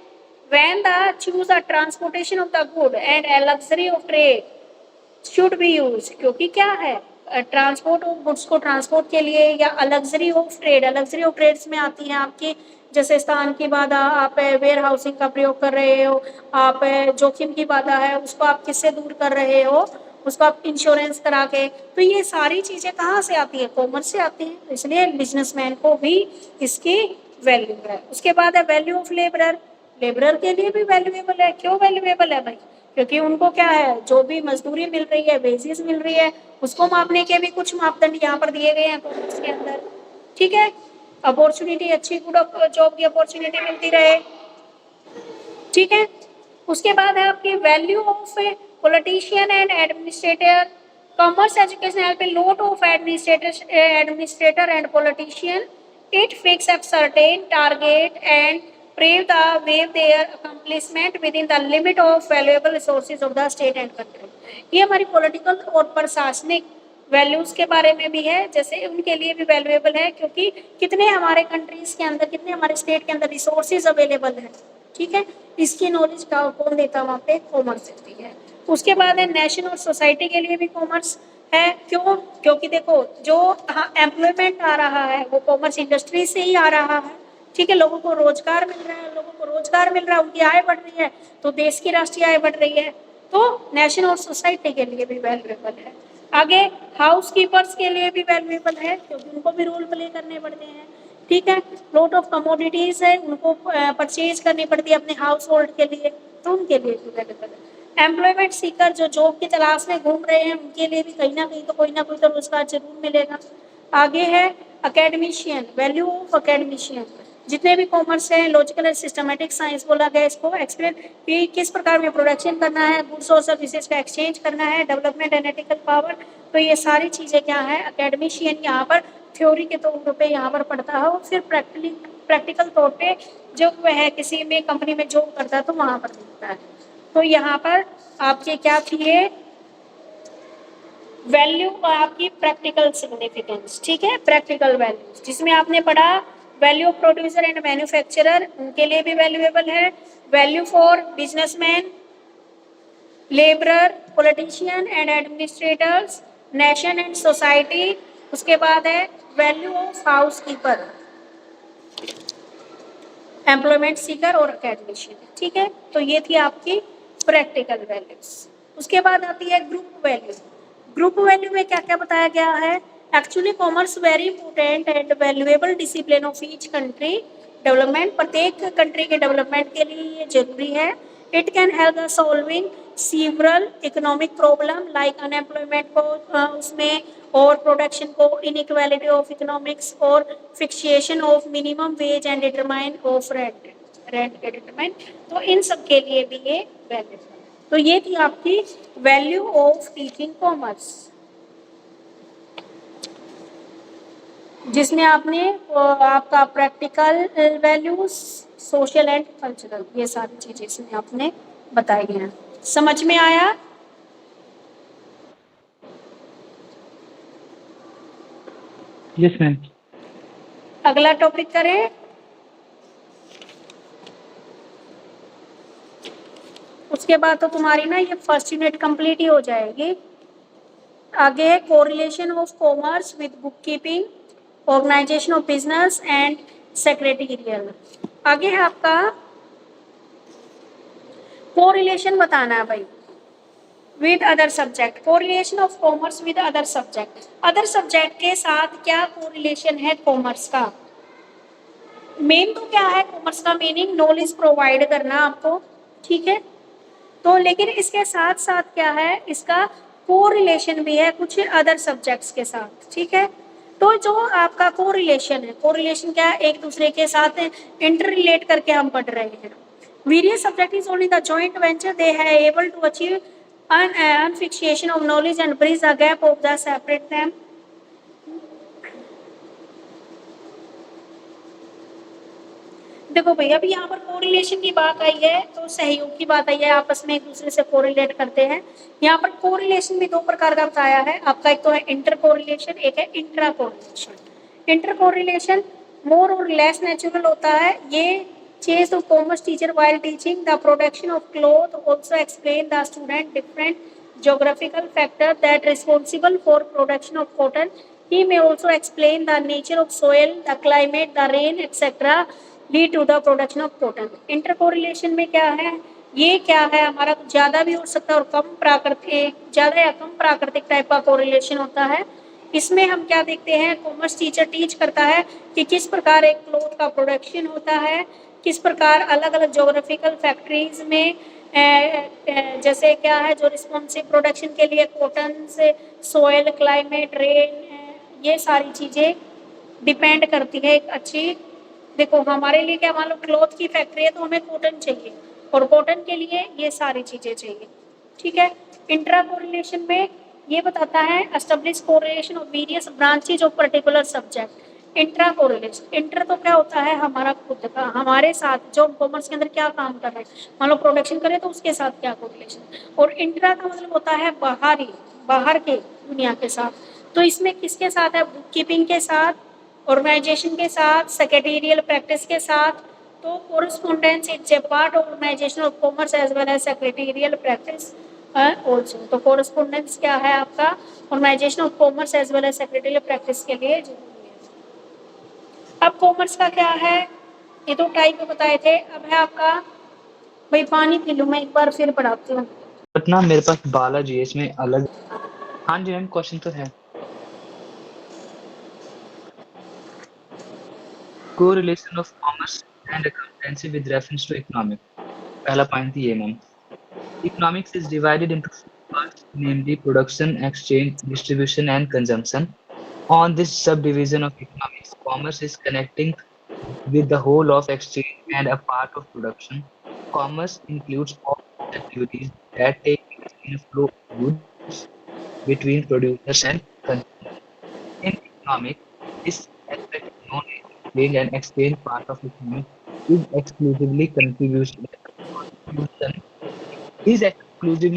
when the choose the transportation of the good and a luxury of trade should be used, क्योंकि क्या है ट्रांसपोर्ट ऑफ गुड्स को ट्रांसपोर्ट के लिए या luxury of trade, luxury of trades में आती है आपकी जैसे स्थान की बाधा, आप वेयर हाउसिंग का प्रयोग कर रहे हो, आप जोखिम की बाधा है उसको आप किससे दूर कर रहे हो, उसको आप इंश्योरेंस करा के। तो ये सारी चीजें कहाँ से आती है, कॉमर्स से आती है, इसलिए बिजनेसमैन को भी इसकी वैल्यू है। उसके बाद है वैल्यू ऑफ लेबरर। लेबरर के लिए भी वैल्यूएबल है। क्यों वैल्यूएबल है भाई, क्योंकि उनको क्या है जो भी मजदूरी मिल रही है, वेजेस मिल रही है, उसको मापने के भी कुछ मापदंड यहाँ पर दिए गए हैं कॉमर्स के अंदर, ठीक है। अपॉर्चुनिटी अच्छी गुड जॉब की अपॉर्चुनिटी मिलती रहे, ठीक है। उसके बाद है आपकी value of politician and administrator. Commerce education help a lot of administrator and politician. It fix a certain target and pave the way their accomplishment within the limit of valuable resources of the state and country। ये हमारी political और प्रशासनिक values के बारे में भी है, जैसे उनके लिए भी वैल्यूएबल है क्योंकि कितने हमारे कंट्रीज के अंदर, कितने हमारे स्टेट के अंदर रिसोर्सेज अवेलेबल है, ठीक है। इसकी नॉलेज का कौन देता है, वहाँ पे कॉमर्स देती है। उसके बाद है नेशन और सोसाइटी के लिए भी कॉमर्स है। क्यों, क्योंकि देखो जो एम्प्लॉयमेंट आ रहा है वो कॉमर्स इंडस्ट्री से ही आ रहा है, ठीक है। लोगों को रोजगार मिल रहा है, लोगों को रोजगार मिल रहा है, उनकी आय बढ़ रही है, तो देश की राष्ट्रीय आय बढ़ रही है, तो नेशन और सोसाइटी के लिए भी वैल्यूएबल है। आगे हाउस कीपर्स के लिए भी वैल्यूएबल है क्योंकि उनको भी रोल प्ले करने पड़ते हैं, ठीक है। लॉट ऑफ कमोडिटीज है, उनको परचेज करनी पड़ती है अपने हाउस होल्ड के लिए, तो उनके लिए भी वैल्यूएबल है। एम्प्लॉयमेंट सीकर जो जॉब की तलाश में घूम रहे हैं उनके लिए भी कहीं ना कहीं तो कोई ना कोई तो रोजगार जरूर मिलेगा। आगे है अकेडमिशियन, वैल्यू ऑफ अकेडमिशियन। जितने भी कॉमर्स है, लॉजिकल एंड सिस्टमैटिक साइंस बोला गया इसको, एक्सप्लेन कि किस प्रकार में प्रोडक्शन करना है, गुड्स और सर्विसेज का एक्सचेंज करना है, डेवलपमेंट एनालिटिकल पावर। तो ये सारी चीजें क्या है, अकेडमिशियन यहाँ पर थ्योरी के तौर पे यहाँ पर पढ़ता है और फिर प्रैक्टिकल तौर पे जब वह किसी में कंपनी में जॉब करता है तो वहां पर मिलता है। तो यहाँ पर आपके क्या थी वैल्यू और आपकी प्रैक्टिकल सिग्निफिकेंस, ठीक है। प्रैक्टिकल वैल्यूज जिसमें आपने पढ़ा value of producer and manufacturer, उनके लिए भी वैल्यूएबल है। Value for businessman, labourer, politician and administrators, nation and society. उसके बाद है value of house keeper, employment Sikar और अकेडमिशियन, ठीक है। तो ये थी आपकी प्रैक्टिकल वैल्यूज। उसके बाद आती है ग्रुप वैल्यू। ग्रुप वैल्यू में क्या क्या बताया गया है, actually commerce very important and valuable discipline of each country development. प्रत्येक कंट्री के डेवलपमेंट के लिए ये जरूरी है। It can help the solving several economic problem like unemployment को उसमें, और प्रोडक्शन को, इनइक्वालिटी ऑफ इकोनॉमिक्स, और fixation of minimum wage and determine of rent, rent के डिटरमाइन। तो इन सब के लिए भी ये वैल्यू। तो ये थी आपकी वैल्यू ऑफ टीचिंग कॉमर्स, जिसमें आपने आपका practical values, social and cultural, ये सारी चीजें इसमें आपने बताई हैं। समझ में आया? Yes ma'am. अगला टॉपिक करें। उसके बाद तो तुम्हारी ना ये फर्स्ट यूनिट कंप्लीट ही हो जाएगी। आगे है correlation of commerce with book keeping, organisation of business and secretarial. आगे है आपका कोरिलेशन बताना है भाई with other subject, correlation of commerce with other subject. Other subject के साथ क्या कोरिलेशन है कॉमर्स का। मेन तो क्या है कॉमर्स का मीनिंग, नॉलेज प्रोवाइड करना आपको, ठीक है। तो लेकिन इसके साथ साथ क्या है, इसका कोरिलेशन भी है कुछ अदर सब्जेक्ट्स के साथ, ठीक है। तो जो आपका कोरिलेशन है, कोरिलेशन क्या है, एक दूसरे के साथ इंटर रिलेट करके हम पढ़ रहे हैं. Various subject is only the joint venture they are able to achieve unfixation of knowledge and bridge the gap of the separate them. देखो भाई, अभी यहाँ पर कोरिलेशन की बात आई है, तो सहयोग की बात आई है, आपस में एक दूसरे से कोरिलेट करते हैं. यहाँ पर कोरिलेशन भी दो प्रकार का बताया है आपका, एक तो है इंटर कोरिलेशन, एक है इंट्रा कोरिलेशन. इंटर कोरिलेशन मोर और लेस नेचुरल होता है. ये chase of commerce teacher while teaching the production of cloth also explain the student different geographical factor that responsible for production of cotton. He may also explain the nature of soil, the climate, the rain, etc. lead to the production of cotton. Intercorrelation में क्या है, ये क्या है हमारा, ज्यादा भी हो सकता है और कम प्राकृतिक, ज्यादा या कम प्राकृतिक टाइप का कोरिलेशन होता है. इसमें हम क्या देखते हैं, कॉमर्स टीचर टीच करता है कि किस प्रकार एक क्लॉथ का प्रोडक्शन होता है, किस प्रकार अलग अलग जोग्राफिकल फैक्ट्रीज में जैसे क्या है जो रिस्पॉन्सिव प्रोडक्शन के लिए कॉटन से सोयल, क्लाइमेट, रेन, ये सारी चीजें डिपेंड करती है एक अच्छी. देखो हमारे लिए क्या, मान लो क्लॉथ की फैक्ट्री है तो हमें कॉटन चाहिए, और कॉटन के लिए ये सारी चीजें चाहिए. ठीक है. इंट्रा कोरिलेशन में ये बताता है establish correlation of various branches of particular subject. Intra correlation, inter तो क्या होता है हमारा खुद का, हमारे साथ जो कॉमर्स के अंदर क्या काम कर रहे हैं, मान लो प्रोडक्शन करें तो उसके साथ क्या कोरिलेशन. और इंट्रा का मतलब होता है बाहरी, बाहर के दुनिया के साथ. तो इसमें किसके साथ है, बुक कीपिंग के साथ, ऑर्गेनाइजेशन के साथ, सेक्रेटेरियल प्रैक्टिस के साथ. तो correspondence is a part of organization of commerce as well as secretarial practice also. तो कोरिस्पोंडेंस क्या है आपका, organization of commerce as well as secretarial practice के लिए जरूरी है. अब कॉमर्स का क्या है, ये तो टाइप बताए थे. अब है आपका, भाई पानी पी लूं मैं एक बार फिर पढ़ाती हूँ. बट ना मेरे पास बालाजी है, इसमें अलग. हाँ जी मैम, क्वेश्चन तो है. Correlation of commerce and accountancy with reference to economic. पहला पॉइंट ये ma'am. Economics is divided into four parts, namely production, exchange, distribution, and consumption. On this subdivision of economics, commerce is connecting with the whole of exchange and a part of production. Commerce includes all activities that take place in a flow of goods between producers and consumers. In economics, this aspect known as exchange and exchange part of economics is exclusively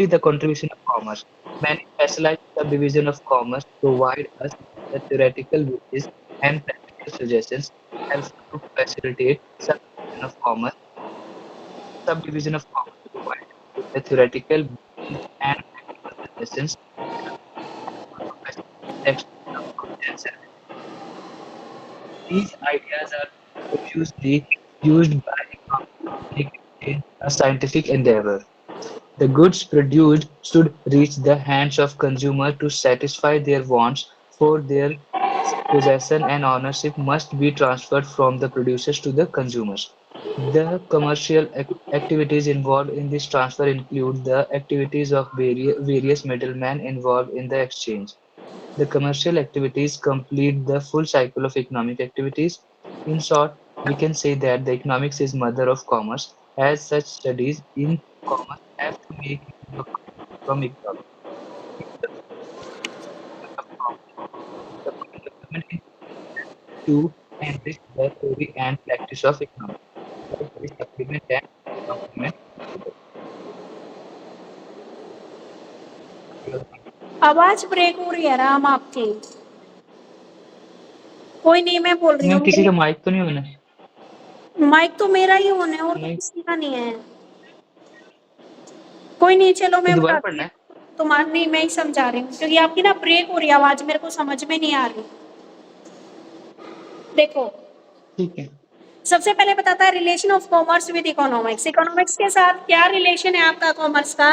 the contribution of commerce. Many specialized subdivisions of commerce provide us the theoretical basis and practical suggestions helpful to facilitate subdivision of commerce provide the theoretical basis and practical suggestions helpful to facilitate comprehension. These ideas are profusely used by economics in a scientific endeavor. The goods produced should reach the hands of consumers to satisfy their wants, for their possession and ownership must be transferred from the producers to the consumers. The commercial activities involved in this transfer include the activities of various middlemen involved in the exchange. The commercial activities complete the full cycle of economic activities. In short, we can say that the economics is mother of commerce. As such, studies in commerce have to make use of from economics. The fundamental to enrich the theory and practice of economics. They supplement and complement. आवाज break हो रही है राम आपकी. कोई नहीं, मैं बोल रही मैम किसी का हूँ. माइक तो नहीं होना? माइक तो मेरा ही होना है और तो नहीं, किसी का नहीं है. कोई नहीं, चलो मैं दोबारा बताती पढ़ना हूँ. है. तुम्हारा नहीं, मैं ही समझा रही हूँ क्योंकि आपकी ना ब्रेक हो रही है आवाज, मेरे को समझ में नहीं आ रही. देखो, ठीक है. सबसे पहले बताता है relation of commerce with economics. Economics के साथ क्या रिलेशन है आपका कॉमर्स का.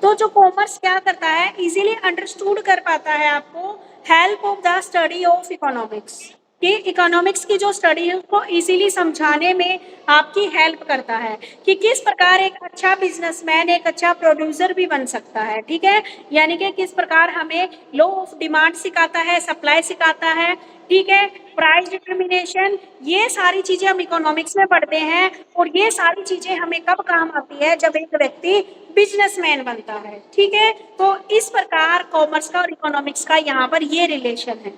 तो जो कॉमर्स क्या करता है, इजीली अंडरस्टूड कर पाता है आपको, help of the study of economics. कि इकोनॉमिक्स की जो स्टडी है उसको इजीली समझाने में आपकी हेल्प करता है कि किस प्रकार एक अच्छा बिजनेसमैन एक अच्छा प्रोड्यूसर भी बन सकता है, ठीक है। यानी कि किस प्रकार हमें लॉ ऑफ डिमांड सिखाता है, सप्लाई सिखाता है, ठीक है, प्राइस डिटर्मिनेशन, ये सारी चीजें हम इकोनॉमिक्स में पढ़ते हैं। और ये सारी चीजें हमें कब काम आती है, जब एक व्यक्ति बिजनेसमैन बनता है, ठीक है। तो इस प्रकार कॉमर्स का और इकोनॉमिक्स का यहाँ पर ये रिलेशन है,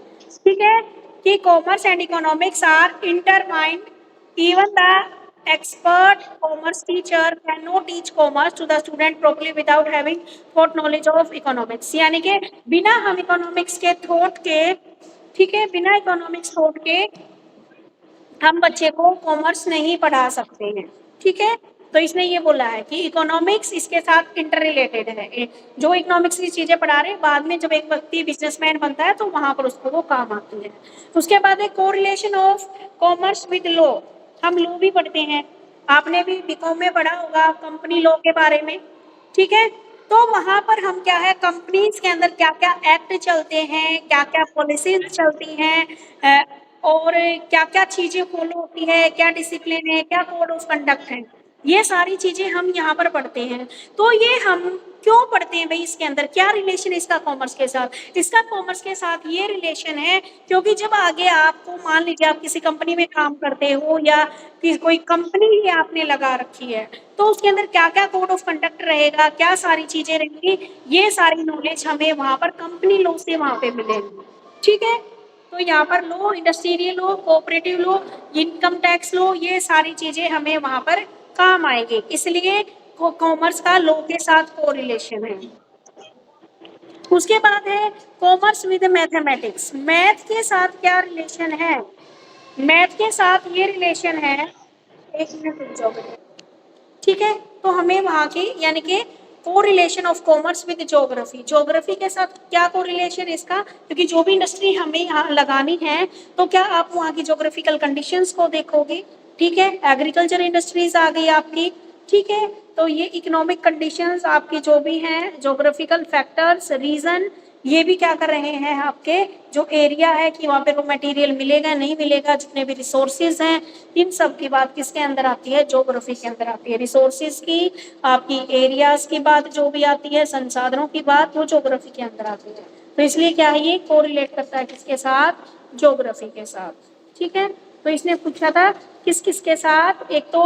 ठीक है, कि commerce and economics are intertwined, even the expert commerce teacher cannot teach commerce to the student properly without having thought knowledge of economics। यानी कि बिना हम इकोनॉमिक्स के थॉट के, ठीक है, बिना इकोनॉमिक्स थॉट के हम बच्चे को कॉमर्स नहीं पढ़ा सकते हैं, ठीक है। तो इसने ये बोला है कि इकोनॉमिक्स इसके साथ इंटर रिलेटेड है। जो इकोनॉमिक्स की चीजें पढ़ा रहे हैं, बाद में जब एक व्यक्ति बिजनेसमैन बनता है तो वहां पर उसको वो काम आती है। उसके बाद है correlation of commerce with law. हम लॉ भी पढ़ते हैं, आपने भी बीकॉम में पढ़ा होगा कंपनी लॉ के बारे में, ठीक है। तो वहां पर हम क्या है, कंपनीज के अंदर क्या क्या एक्ट चलते हैं, क्या क्या पॉलिसीज चलती हैं, और क्या क्या चीजें फॉलो होती है, क्या डिसिप्लिन है, क्या कोड ऑफ कंडक्ट है, ये सारी चीजें हम यहाँ पर पढ़ते हैं। तो ये हम क्यों पढ़ते हैं भाई, इसके अंदर क्या रिलेशन है इसका कॉमर्स के साथ। इसका कॉमर्स के साथ ये रिलेशन है क्योंकि जब आगे आपको, मान लीजिए आप किसी कंपनी में काम करते हो या कोई कंपनी ही आपने लगा रखी है, तो उसके अंदर क्या क्या कोड ऑफ कंडक्ट रहेगा, क्या सारी चीजें रहेंगी, ये सारी नॉलेज हमें वहां पर कंपनी लॉ से वहां पे मिलेगी, ठीक है। तो यहाँ पर law, industrial law, cooperative law, income tax law, ये सारी चीजें हमें वहां पर काम आएंगे, इसलिए कॉमर्स का लॉ के साथ कोरिलेशन है। उसके बाद है कॉमर्स विद मैथमेटिक्स। मैथ के साथ क्या रिलेशन है, मैथ के साथ ये रिलेशन है, एक मिनट रुक जाओ बेटा, ठीक है। तो हमें वहां की यानी कि correlation of commerce with geography, geography के साथ क्या कोरिलेशन है इसका, क्योंकि जो भी इंडस्ट्री हमें यहाँ लगानी है तो क्या आप वहाँ की ज्योग्राफिकल कंडीशंस को देखोगे, ठीक है। एग्रीकल्चर इंडस्ट्रीज आ गई आपकी, ठीक है। तो ये इकोनॉमिक कंडीशंस आपकी जो भी हैं, ज्योग्राफिकल फैक्टर्स, रीजन, ये भी क्या कर रहे हैं, आपके जो एरिया है कि वहाँ पे रो मटेरियल मिलेगा नहीं मिलेगा, जितने भी रिसोर्सेज हैं, इन सब की बात किसके अंदर आती है, ज्योग्राफी के अंदर आती है। रिसोर्सेज की, आपकी एरियाज की बात जो भी आती है, संसाधनों की बात, वो ज्योग्राफी के अंदर आती है। तो इसलिए क्या है, ये कोरिलेट करता है किसके साथ, ज्योग्राफी के साथ, ठीक है। तो इसने पूछा था किस किस के साथ, एक तो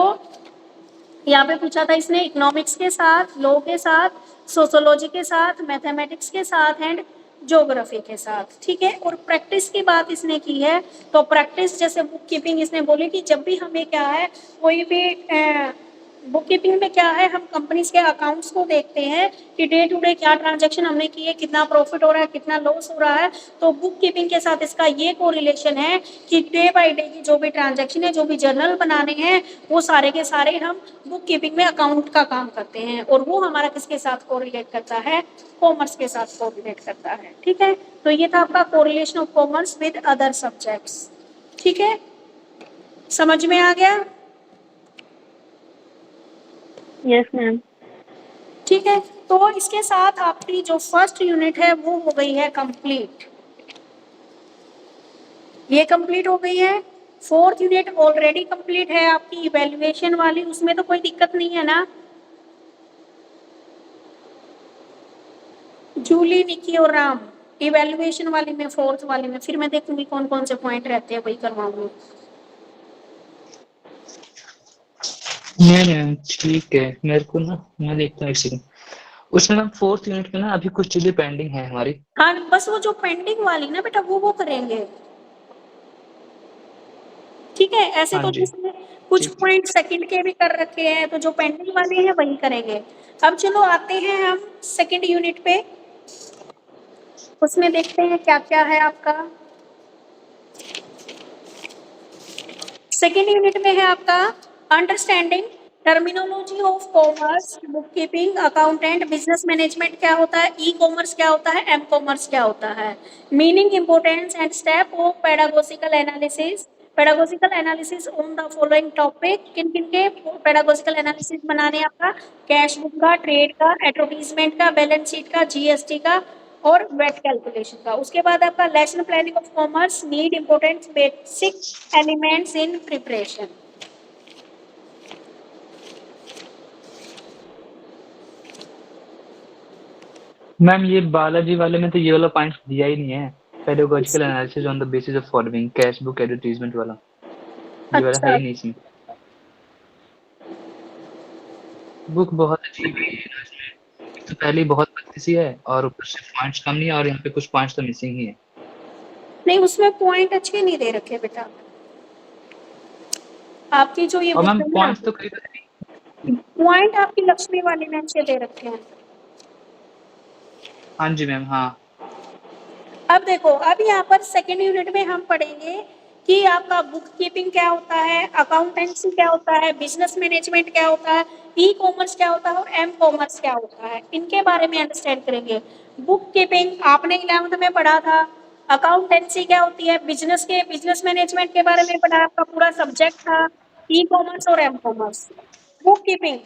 यहाँ पे पूछा था इसने इकोनॉमिक्स के साथ, लॉ के साथ, सोशोलॉजी के साथ, मैथमेटिक्स के साथ एंड ज्योग्राफी के साथ, ठीक है। और प्रैक्टिस की बात इसने की है, तो प्रैक्टिस जैसे बुक कीपिंग इसने बोली कि जब भी हमें क्या है, कोई भी बुक कीपिंग में क्या है, हम कंपनीज के अकाउंट्स को देखते हैं कि डे टू डे क्या ट्रांजैक्शन हमने किए, कितना प्रॉफिट हो रहा है, कितना लॉस हो रहा है। तो बुक कीपिंग के साथ इसका ये कोरिलेशन है कि डे बाय डे की जो भी ट्रांजैक्शन है, जो भी जर्नल बनाने हैं, वो सारे के सारे हम बुक कीपिंग में अकाउंट का काम करते हैं, और वो हमारा किसके साथ कोरिलेट करता है, कॉमर्स के साथ कोरिलेट करता है, ठीक है। तो ये था आपका correlation of commerce with other subjects, ठीक है, समझ में आ गया। Yes ma'am. ठीक है, तो इसके साथ आपकी जो फर्स्ट यूनिट है वो हो गई है कंप्लीट, ये कंप्लीट हो गई है। फोर्थ यूनिट ऑलरेडी कंप्लीट है आपकी इवैल्यूएशन वाली, उसमें तो कोई दिक्कत नहीं है ना। जूली, निकी और राम, इवैल्यूएशन वाली में, फोर्थ वाली में, फिर मैं देखूंगी कौन कौन से पॉइंट रहते हैं, वही करवाऊंगी। नहीं ठीक है, मेरे को ना, मैं देखता हूँ एक सेकंड। उसमें ना फोर्थ यूनिट में ना अभी कुछ चीजें पेंडिंग है हमारी। हाँ, बस वो जो पेंडिंग वाली ना बेटा, वो करेंगे, ठीक है। ऐसे हाँ तो जी, जिसमें कुछ ठीक। पॉइंट सेकंड के भी कर रखे हैं, तो जो पेंडिंग वाले हैं वही करेंगे। अब चलो आते हैं हम सेकंड यूनिट पे, उसमें देखते हैं क्या क्या है आपका। सेकेंड यूनिट में है आपका understanding terminology of commerce, book keeping, accountant, business management क्या होता है, ई कॉमर्स क्या होता है, एम कॉमर्स क्या होता है, meaning, importance and step of pedagogical analysis. Pedagogical analysis on the following topic, किन किन के पेडागोजिकल एनालिसिस बनाने आपका, कैश बुक का, ट्रेड का, एडवर्टीजमेंट का, बैलेंस शीट का, जीएसटी का, और वेट कैलकुलेशन का। उसके बाद आपका lesson planning of commerce need important basic elements in preparation. Ma'am ये बालाजी वाले में तो ये वाला पॉइंट दिया ही नहीं है, pedagogical analysis on the basis of following, cash book advertisement वाला, ये वाला है अच्छा, ही नहीं इसमें। बुक बहुत अच्छी भी है ना इसमें, एक तो पहले ही बहुत पतली सी है और ऊपर से पॉइंट्स कम नहीं है, और यहाँ पे कुछ पॉइंट्स तो मिसिंग ही है। नहीं उसमें पॉइंट अच्छे नहीं दे रखे बेटा, आपकी जो ये और बुक मैम है ना, पॉइंट्स तो करीब, पॉइंट आपकी लक्ष्मी वाले में अच्छे दे रखे हैं। हाँ जी मैम, हाँ। अब देखो, अब यहाँ पर सेकेंड यूनिट में हम पढ़ेंगे कि आपका बुक कीपिंग क्या होता है, अकाउंटेंसी क्या होता है, बिजनेस मैनेजमेंट क्या होता है, ई कॉमर्स क्या होता है और एम कॉमर्स क्या होता है, इनके बारे में अंडरस्टैंड करेंगे। बुक कीपिंग आपने 11th में पढ़ा था। अकाउंटेंसी क्या होती है, बिजनेस मैनेजमेंट के बारे में पढ़ा, आपका पूरा सब्जेक्ट था ई कॉमर्स और M commerce. Book keeping,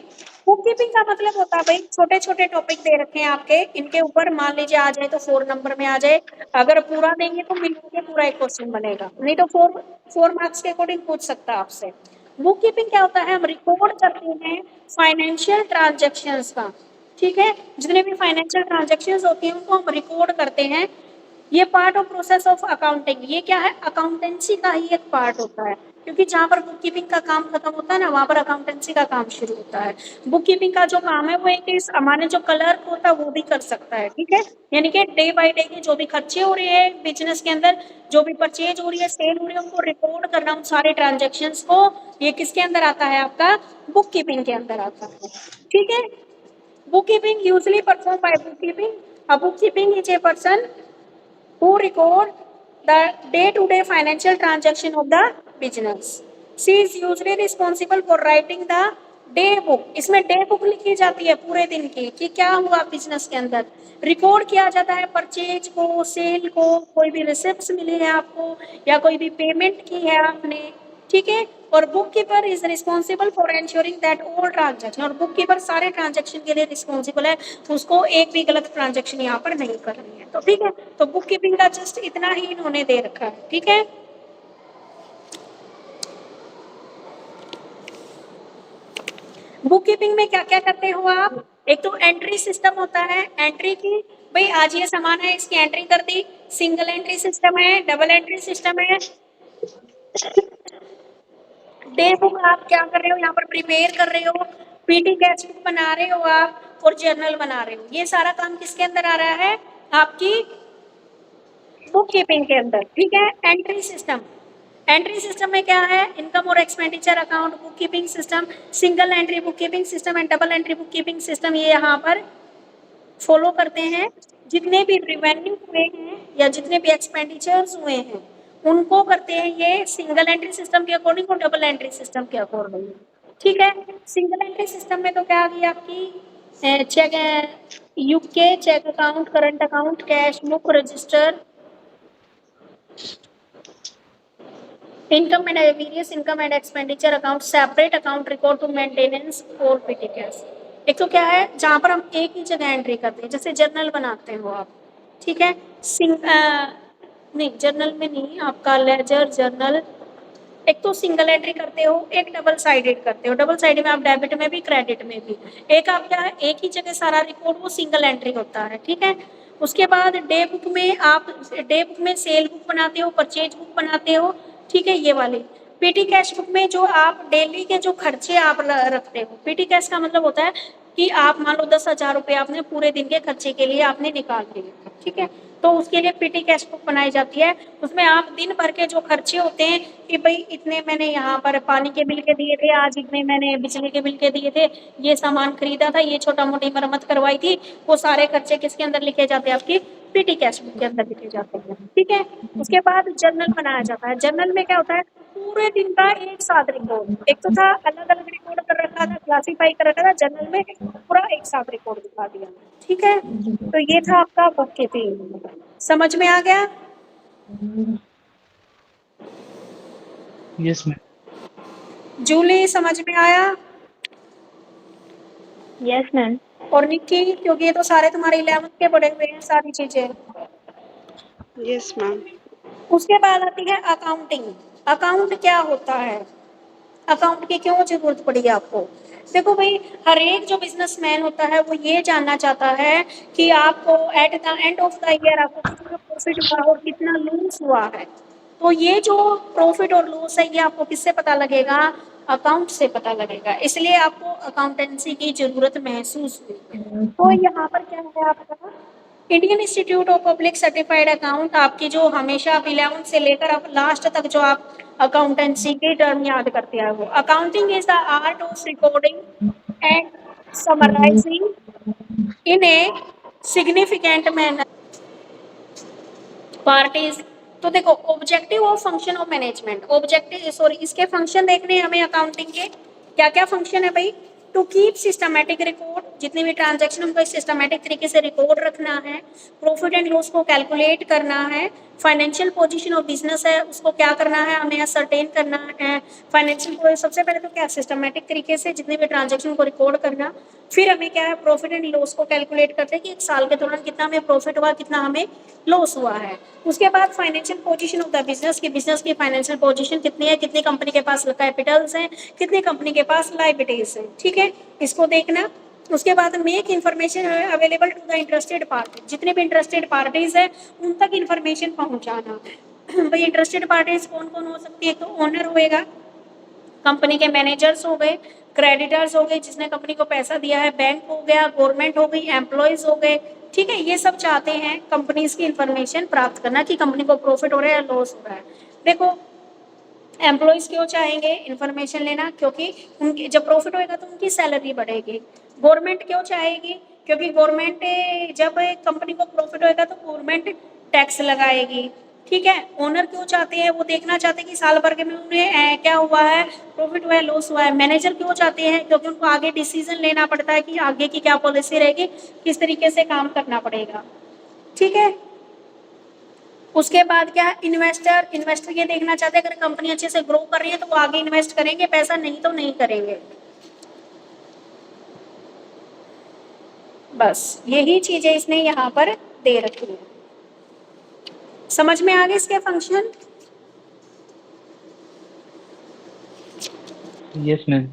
book keeping का मतलब होता है भाई, छोटे छोटे टॉपिक दे रखे हैं आपके, इनके ऊपर मान लीजिए आ जाए तो 4 नंबर में आ जाए, अगर पूरा देंगे तो मिलकर के पूरा एक क्वेश्चन बनेगा, नहीं तो 4 मार्क्स के अकॉर्डिंग पूछ सकता है आपसे। बुक कीपिंग क्या होता है, हम रिकॉर्ड करते हैं फाइनेंशियल ट्रांजेक्शन्स का, ठीक है, जितने भी फाइनेंशियल ट्रांजेक्शन्स होती हैं उनको हम रिकॉर्ड करते हैं। ये part of process of accounting, ये क्या है, अकाउंटेंसी का ही एक पार्ट होता है, क्योंकि जहां पर बुक कीपिंग का काम खत्म होता है ना, वहां पर अकाउंटेंसी का काम शुरू होता है। बुक कीपिंग का जो काम है वो एक हमारे जो क्लर्क होता है वो भी कर सकता है, ठीक है, यानी कि डे बाय डे के जो भी खर्चे हो रहे हैं बिजनेस के अंदर, जो भी परचेज हो रही है, सेल हो रही है, उनको रिकॉर्ड करना उन सारे ट्रांजेक्शन्स को, ये किसके अंदर आता है, आपका बुक कीपिंग के अंदर आता है, ठीक है। bookkeeping usually performed by bookkeeping. A bookkeeping is a person who record the day-to-day financial transaction of the business. She is usually responsible for writing the day book, इसमें डे बुक लिखी जाती है पूरे दिन की कि क्या हुआ बिजनेस के अंदर, रिकॉर्ड किया जाता है परचेज को, सेल को, कोई भी रिसिप्ट्स मिली है आपको या कोई भी पेमेंट की है आपने, ठीक है। और book keeper is responsible for ensuring that all transaction, और बुक कीपर सारे ट्रांजेक्शन के लिए रिस्पॉन्सिबल है, उसको एक भी गलत ट्रांजेक्शन यहाँ पर नहीं करनी है, तो ठीक है। तो बुक कीपिंग का जस्ट इतना ही इन्होंने दे रखा है, ठीक है। बुक कीपिंग में क्या क्या करते हो आप, एक तो एंट्री सिस्टम होता है, एंट्री की, भाई आज ये सामान है इसकी एंट्री कर दी, सिंगल एंट्री सिस्टम है, डबल एंट्री सिस्टम है। डे बुक आप क्या कर रहे हो, यहाँ पर प्रिपेयर कर रहे हो, पीटी कैश बुक बना रहे हो आप, और जर्नल बना रहे हो, ये सारा काम किसके अंदर आ रहा है, आपकी बुक कीपिंग के अंदर, ठीक है। एंट्री सिस्टम, एंट्री सिस्टम में क्या है, इनकम और expenditure account book keeping system, single entry book keeping system and double entry book keeping system, ये यहाँ पर फॉलो करते हैं। जितने भी रिवेन्यू हुए हैं या जितने भी एक्सपेंडिचर्स हुए हैं उनको करते हैं ये सिंगल एंट्री सिस्टम के अकॉर्डिंग और डबल एंट्री सिस्टम के अकॉर्डिंग, ठीक है। सिंगल एंट्री सिस्टम में तो क्या आ गई आपकी cheque, UK cheque account, current account, cash book, register, income and various income and expenditure account, separate account record to maintenance और पेटी कैश। एक तो क्या है जहां पर हम एक ही जगह एंट्री करते हैं, जैसे जर्नल बनाते हो आप, ठीक है, नहीं जर्नल में नहीं, आपका लेजर जर्नल, एक तो सिंगल एंट्री करते हो, एक डबल साइडेड करते हो, डबल साइडेड में आप डेबिट में भी क्रेडिट में भी, एक आप क्या है एक ही जगह सारा रिकॉर्ड, वो सिंगल एंट्री होता है, ठीक है। उसके बाद डे बुक में आप डे बुक में सेल बुक बनाते हो, परचेज बुक बनाते हो, ठीक है, ये वाली। पीटी कैश बुक में जो आप डेली के जो खर्चे आप रखते हो, पीटी कैश का मतलब होता है कि आप मान लो 10,000 रुपये आपने पूरे दिन के खर्चे के लिए आपने निकाल लिए, ठीक है, तो उसके लिए पीटी कैश बुक बनाई जाती है। उसमें आप दिन भर के जो खर्चे होते हैं कि भाई इतने मैंने यहाँ पर पानी के बिल के दिए थे, आज इतने मैंने बिजली के बिल के दिए थे, ये सामान खरीदा था, ये छोटा मोटी मरम्मत करवाई थी, वो सारे खर्चे किसके अंदर लिखे जाते हैं, आपकी पीटी कैश बुक के अंदर लिखे जाते हैं, ठीक है। उसके बाद जर्नल बनाया जाता है, जर्नल में क्या होता है पूरे दिन का एक साथ रिकॉर्ड, एक तो था अलग अलग रिकॉर्ड कर रखा था, क्लासीफाई कर रखा था, जर्नल में पूरा एक साथ रिकॉर्ड दिखा दिया, ठीक है। तो ये था आपका बुक कीपिंग, समझ में आ गया। Yes ma'am. जूली समझ में आया। Yes ma'am. और निक्की, क्योंकि ये तो सारे तुम्हारे 11th के पढ़े हुए हैं सारी चीजें। Yes ma'am. उसके बाद आती है अकाउंटिंग। अकाउंट क्या होता है, अकाउंट की क्यों जरूरत पड़ी आपको? देखो भाई, हर एक जो बिजनेसमैन होता है वो ये जानना चाहता है कि आपको at the end of the year आपको कितना प्रॉफिट हुआ और कितना लॉस हुआ है। तो ये जो प्रॉफिट और लॉस है ये आपको किससे पता लगेगा? अकाउंट से पता लगेगा। इसलिए आपको अकाउंटेंसी की जरूरत महसूस हुई है। तो यहाँ पर क्या है आपका Indian institute of public certified account, आपकी जो हमेशा आप 11 से लेकर आप लास्ट तक जो आप अकाउंटेंसी के टर्म याद करते हैं वो accounting is the art of recording and summarising in a significant manner parties. तो देखो, objective of function of management, objective sorry इसके फंक्शन देखने हैं हमें अकाउंटिंग के। क्या क्या फंक्शन है भाई? टू कीप सिस्टमैटिक रिकॉर्ड, जितने भी ट्रांजैक्शन हमको सिस्टमैटिक तरीके से रिकॉर्ड रखना है। प्रॉफिट एंड लॉस को कैलकुलेट करना है। फाइनेंशियल पोजीशन ऑफ बिजनेस है उसको क्या करना है, हमें असरटेन करना है। फाइनेंशियल को सबसे पहले तो क्या सिस्टमैटिक तरीके से जितने भी ट्रांजैक्शन को रिकॉर्ड करना। फिर हमें क्या है, प्रॉफिट एंड लॉस को कैलकुलेट करते हैं कि एक साल के दौरान कितना हमें प्रॉफिट हुआ, कितना हमें लॉस हुआ है। उसके बाद financial position of the business की, बिजनेस की फाइनेंशियल पोजीशन कितनी है, कितनी कंपनी के पास कैपिटल्स हैं, कितनी कंपनी के पास लायबिलिटीज हैं, ठीक है, इसको देखना। उसके बाद make information available to the interested party, जितने भी इंटरेस्टेड पार्टीज है उन तक इन्फॉर्मेशन पहुंचाना। भाई इंटरेस्टेड पार्टीज कौन कौन हो सकती है? तो ओनर होएगा, कंपनी के मैनेजर्स हो गए, क्रेडिटर्स हो गए जिसने कंपनी को पैसा दिया है, बैंक हो गया, गवर्नमेंट हो गई, एम्प्लॉयज हो गए, ठीक है। ये सब चाहते हैं कंपनीज की इंफॉर्मेशन प्राप्त करना कि कंपनी को प्रॉफिट हो रहा है या लॉस हो रहा है। देखो, एम्प्लॉयज क्यों चाहेंगे इन्फॉर्मेशन लेना? क्योंकि उनकी जब प्रॉफिट होएगा तो उनकी सैलरी बढ़ेगी। गवर्नमेंट क्यों चाहेगी? क्योंकि गवर्नमेंट जब कंपनी को प्रॉफिट होएगा तो गवर्नमेंट टैक्स लगाएगी, ठीक है। ओनर क्यों चाहते हैं? वो देखना चाहते हैं कि साल भर के में उन्हें क्या हुआ है, प्रॉफिट हुआ है, लॉस हुआ है। मैनेजर क्यों चाहते हैं? क्योंकि उनको आगे डिसीजन लेना पड़ता है कि आगे की क्या पॉलिसी रहेगी, किस तरीके से काम करना पड़ेगा, ठीक है। उसके बाद क्या है, इन्वेस्टर, इन्वेस्टर ये देखना चाहते हैं अगर कंपनी अच्छे से ग्रो कर रही है तो वो आगे इन्वेस्ट करेंगे पैसा, नहीं तो नहीं करेंगे। बस यही चीजें इसने यहाँ पर दे रखी है। समझ में आ गए इसके फंक्शन? Yes ma'am.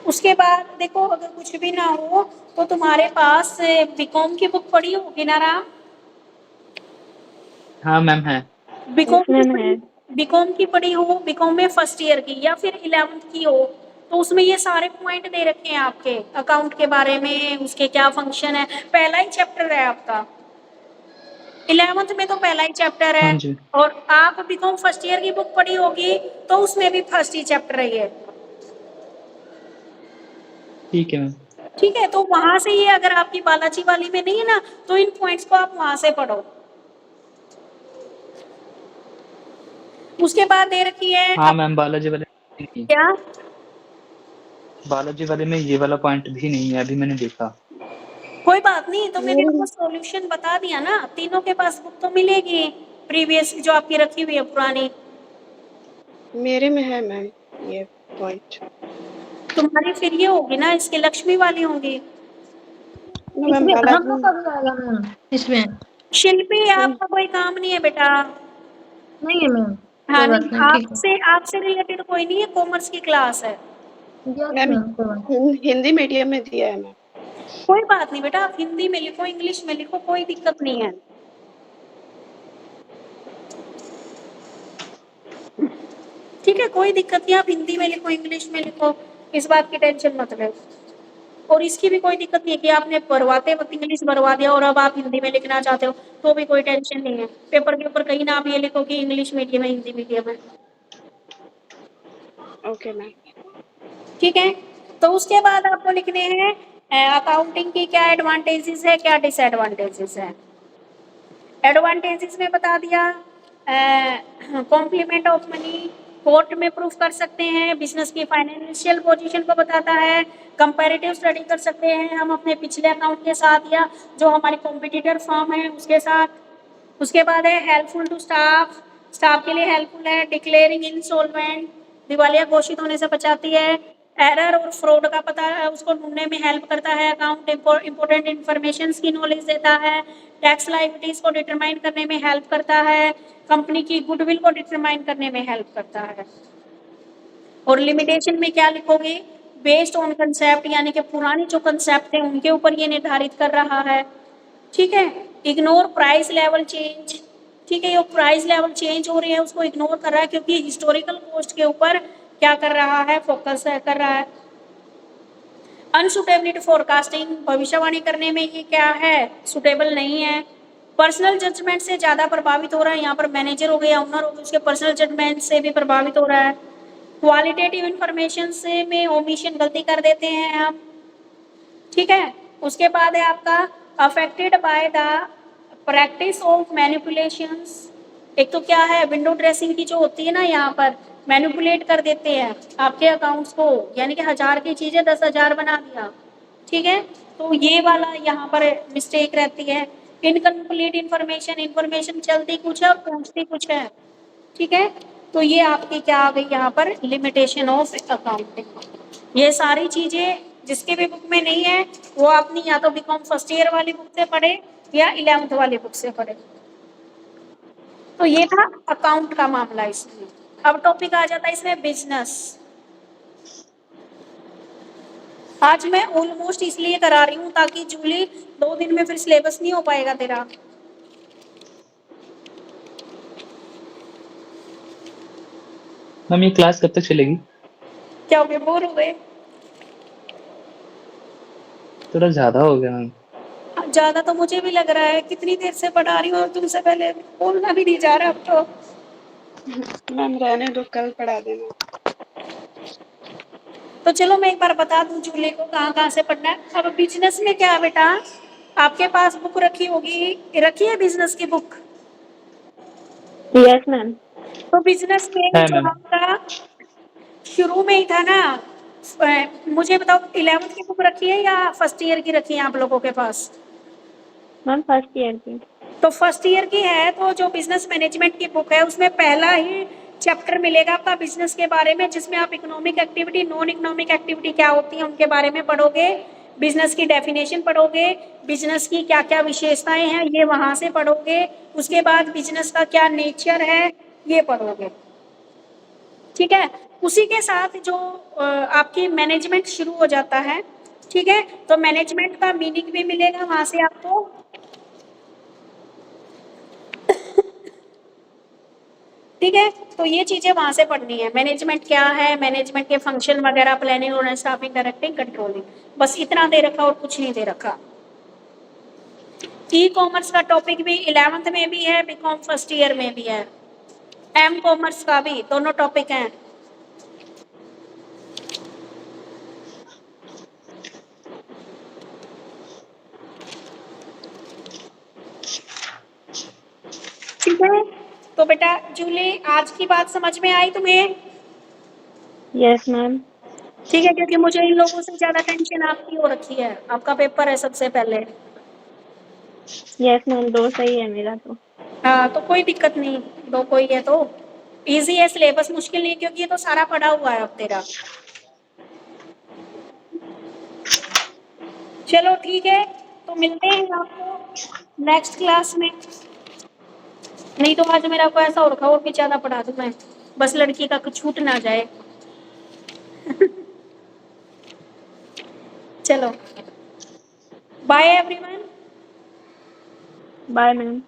उसके बाद देखो, अगर कुछ भी ना हो तो तुम्हारे पास बीकॉम की बुक पढ़ी होगी ना राम? हाँ मैम है। बीकॉम की मैम पढ़ी, है। बीकॉम की पढ़ी हो, बीकॉम में फर्स्ट ईयर की या फिर 11th की हो, तो उसमें ये सारे पॉइंट दे रखे हैं आपके अकाउंट के बारे में, उसके क्या फंक्शन है। पहला ही चैप्टर है आपका 11th में, तो पहला ही चैप्टर है। हाँ जी। और आप बीकॉम फर्स्ट ईयर की बुक पढ़ी होगी तो उसमें भी फर्स्ट ही चैप्टर है ये, ठीक है मैम। ठीक है। तो वहां से ये अगर आपकी बालाजी वाली में नहीं है ना तो इन पॉइंट्स को आप वहां से पढ़ो। उसके बाद दे रखी है हाँ मैम, बालाजी वाले क्या? बालाजी वाले में ये वाला पॉइंट भी नहीं है, अभी मैंने देखा। कोई बात नहीं, तो मैंने मेरे आपको सॉल्यूशन बता दिया ना, तीनों के पास बुक तो मिलेगी प्रीवियस जो आपकी रखी हुई है पुरानी। मेरे में है मैम ये पॉइंट। तुम्हारी फिर ये होगी ना, इसके लक्ष्मी वाली होंगी। मैम इसमें हमको बालाजी कब आएगा मैम? इसमें शिल्पी, आपका कोई काम नहीं है बेटा। नहीं है मैम। हाँ कोई बात नहीं, नहीं, ठीक है। आपसे आपसे रिलेटेड कोई नहीं है, कॉमर्स की क्लास है। यस मैम मैम, कोई बात हिंदी मीडियम में दिया है मैम। कोई बात नहीं बेटा, आप हिंदी में लिखो, इंग्लिश में लिखो, कोई दिक्कत नहीं है। ठीक है, कोई दिक्कत नहीं, आप हिंदी में लिखो, इंग्लिश में लिखो, इस बात की टेंशन मत लो। और इसकी भी कोई दिक्कत नहीं है कि आपने भरवाते वक्त इंग्लिश भरवा दिया और अब आप हिंदी में लिखना चाहते हो, तो भी कोई टेंशन नहीं है। पेपर के ऊपर कहीं ना आप ये लिखो कि इंग्लिश मीडियम है, हिंदी मीडियम है, ओके मैम। ठीक है। तो उसके बाद आपको लिखने हैं अकाउंटिंग की क्या एडवांटेजेस है, क्या डिसएडवांटेजेस है। एडवांटेजेस में बता दिया, कॉम्प्लीमेंट ऑफ मनी, कोर्ट में प्रूफ कर सकते हैं, बिजनेस की फाइनेंशियल पोजीशन को बताता है, कंपैरेटिव स्टडी कर सकते हैं हम अपने पिछले अकाउंट के साथ या जो हमारी कॉम्पिटिटर फर्म है उसके साथ। उसके बाद है हेल्पफुल टू स्टाफ, स्टाफ के लिए हेल्पफुल है, डिक्लेयरिंग इंसॉल्वेंट, दिवालिया घोषित होने से बचाती है, एरर और फ्रॉड का पता उसको ढूंढने में हेल्प करता है, अकाउंट इंपॉर्टेंट इंफॉर्मेशन की नॉलेज देता है, टैक्स लायबिलिटीज को डिटरमाइन करने में हेल्प करता है, कंपनी की गुडविल को डिटरमाइन करने में हेल्प करता है। और लिमिटेशन में क्या लिखोगे, बेस्ड ऑन कंसेप्ट, यानी कि पुरानी जो कंसेप्ट है उनके ऊपर ये निर्धारित कर रहा है। ठीक है, इग्नोर प्राइस लेवल चेंज। ठीक है, ये प्राइस लेवल चेंज हो रही है उसको इग्नोर कर रहा है, क्योंकि हिस्टोरिकल कॉस्ट के ऊपर क्या कर रहा है, फोकस कर रहा है। अनसुटेबिलिटी फोरकास्टिंग, भविष्यवाणी करने में ये क्या है, सुटेबल नहीं है। पर्सनल जजमेंट से ज्यादा प्रभावित हो रहा है, यहाँ पर मैनेजर हो गया, ओनर हो गया, उसके पर्सनल जजमेंट से भी प्रभावित हो रहा है। क्वालिटेटिव इंफॉर्मेशन से में ओमिशन, गलती कर देते हैं हम। ठीक है, उसके बाद है आपका affected by the practice of manipulations. एक तो क्या है, विंडो ड्रेसिंग की जो होती है ना, यहाँ पर मैनिपुलेट कर देते हैं आपके अकाउंट्स को, यानी कि 1000 की चीजें 10,000 बना दिया। ठीक है, तो ये वाला यहाँ पर मिस्टेक रहती है। इनकम्प्लीट इंफॉर्मेशन, इंफॉर्मेशन चलती कुछ है और पहुंचती कुछ है। ठीक है, तो ये आपकी क्या आ गई यहाँ पर, लिमिटेशन ऑफ अकाउंटिंग। ये सारी चीजें जिसके भी बुक में नहीं है वो अपनी या तो बीकॉम फर्स्ट ईयर वाली बुक से पढ़े या 11th वाली बुक से पढ़े। तो ये था अकाउंट का मामला इसमें। अब टॉपिक आ जाता है इसमें बिजनेस। आज मैं ऑलमोस्ट इसलिए करा रही हूँ ताकि जूली 2 दिन में फिर सिलेबस नहीं हो पाएगा तेरा। मैम ये क्लास कब तक चलेगी? क्या हो गया, बोर हो गए? थोड़ा ज्यादा हो गया मैम। ज्यादा तो मुझे भी लग रहा है, कितनी देर से पढ़ा रही हूँ और तुमसे पहले बोलना भी नहीं जा रहा अब तो। मैम रहने दो, कल पढ़ा देना। तो चलो मैं एक बार बता दूं जूली को कहाँ से पढ़ना है। अब बिजनेस में क्या है बेटा, आपके पास बुक रखी होगी, रखी है बिजनेस की बुक? Yes ma'am. तो बिजनेस में है जो मैम। आपका शुरू में ही था ना, मुझे बताओ 11th की बुक रखी है या फर्स्ट ईयर की रखी है आप लोगों के पास? मैम फर्स्ट ईयर की। तो फर्स्ट ईयर की है, तो जो बिजनेस मैनेजमेंट की बुक है उसमें पहला ही चैप्टर मिलेगा आपका बिजनेस के बारे में, जिसमें आप economic activity, non economic activity क्या होती है उनके बारे में पढ़ोगे, बिजनेस की डेफिनेशन पढ़ोगे, बिजनेस की क्या क्या विशेषताएं हैं ये वहां से पढ़ोगे, उसके बाद बिजनेस का क्या नेचर है ये पढ़ोगे। ठीक है, उसी के साथ जो आपकी मैनेजमेंट शुरू हो जाता है। ठीक है, तो मैनेजमेंट का मीनिंग भी मिलेगा वहां से आपको। ठीक है, तो ये चीजें वहां से पढ़नी है, मैनेजमेंट क्या है, मैनेजमेंट के फंक्शन वगैरह, प्लानिंग और स्टाफिंग, डायरेक्टिंग, कंट्रोलिंग, बस इतना दे रखा और कुछ नहीं दे रखा। ई कॉमर्स का टॉपिक भी 11th में भी है, बीकॉम फर्स्ट ईयर में भी है, एम कॉमर्स का भी, दोनों टॉपिक हैं। ठीक है, तो बेटा जूली आज की बात समझ में आई तुम्हें? Yes ma'am. ठीक है, क्योंकि मुझे इन लोगों से ज्यादा टेंशन आपकी हो रखी है, आपका पेपर है सबसे पहले। यस मैम, 2 सही है मेरा तो। हाँ, तो कोई दिक्कत नहीं, 2 कोई है तो इजी है, सिलेबस मुश्किल नहीं, क्योंकि ये तो सारा पढ़ा हुआ है अब तेरा। चलो ठीक है, तो मिलते हैं आपको नेक्स्ट क्लास में। नहीं तो आज मेरा को ऐसा हो रखा और भी ज्यादा पढ़ा दूं मैं, बस लड़की का कुछ छूट ना जाए। चलो, बाय एवरीवन। Bye ma'am.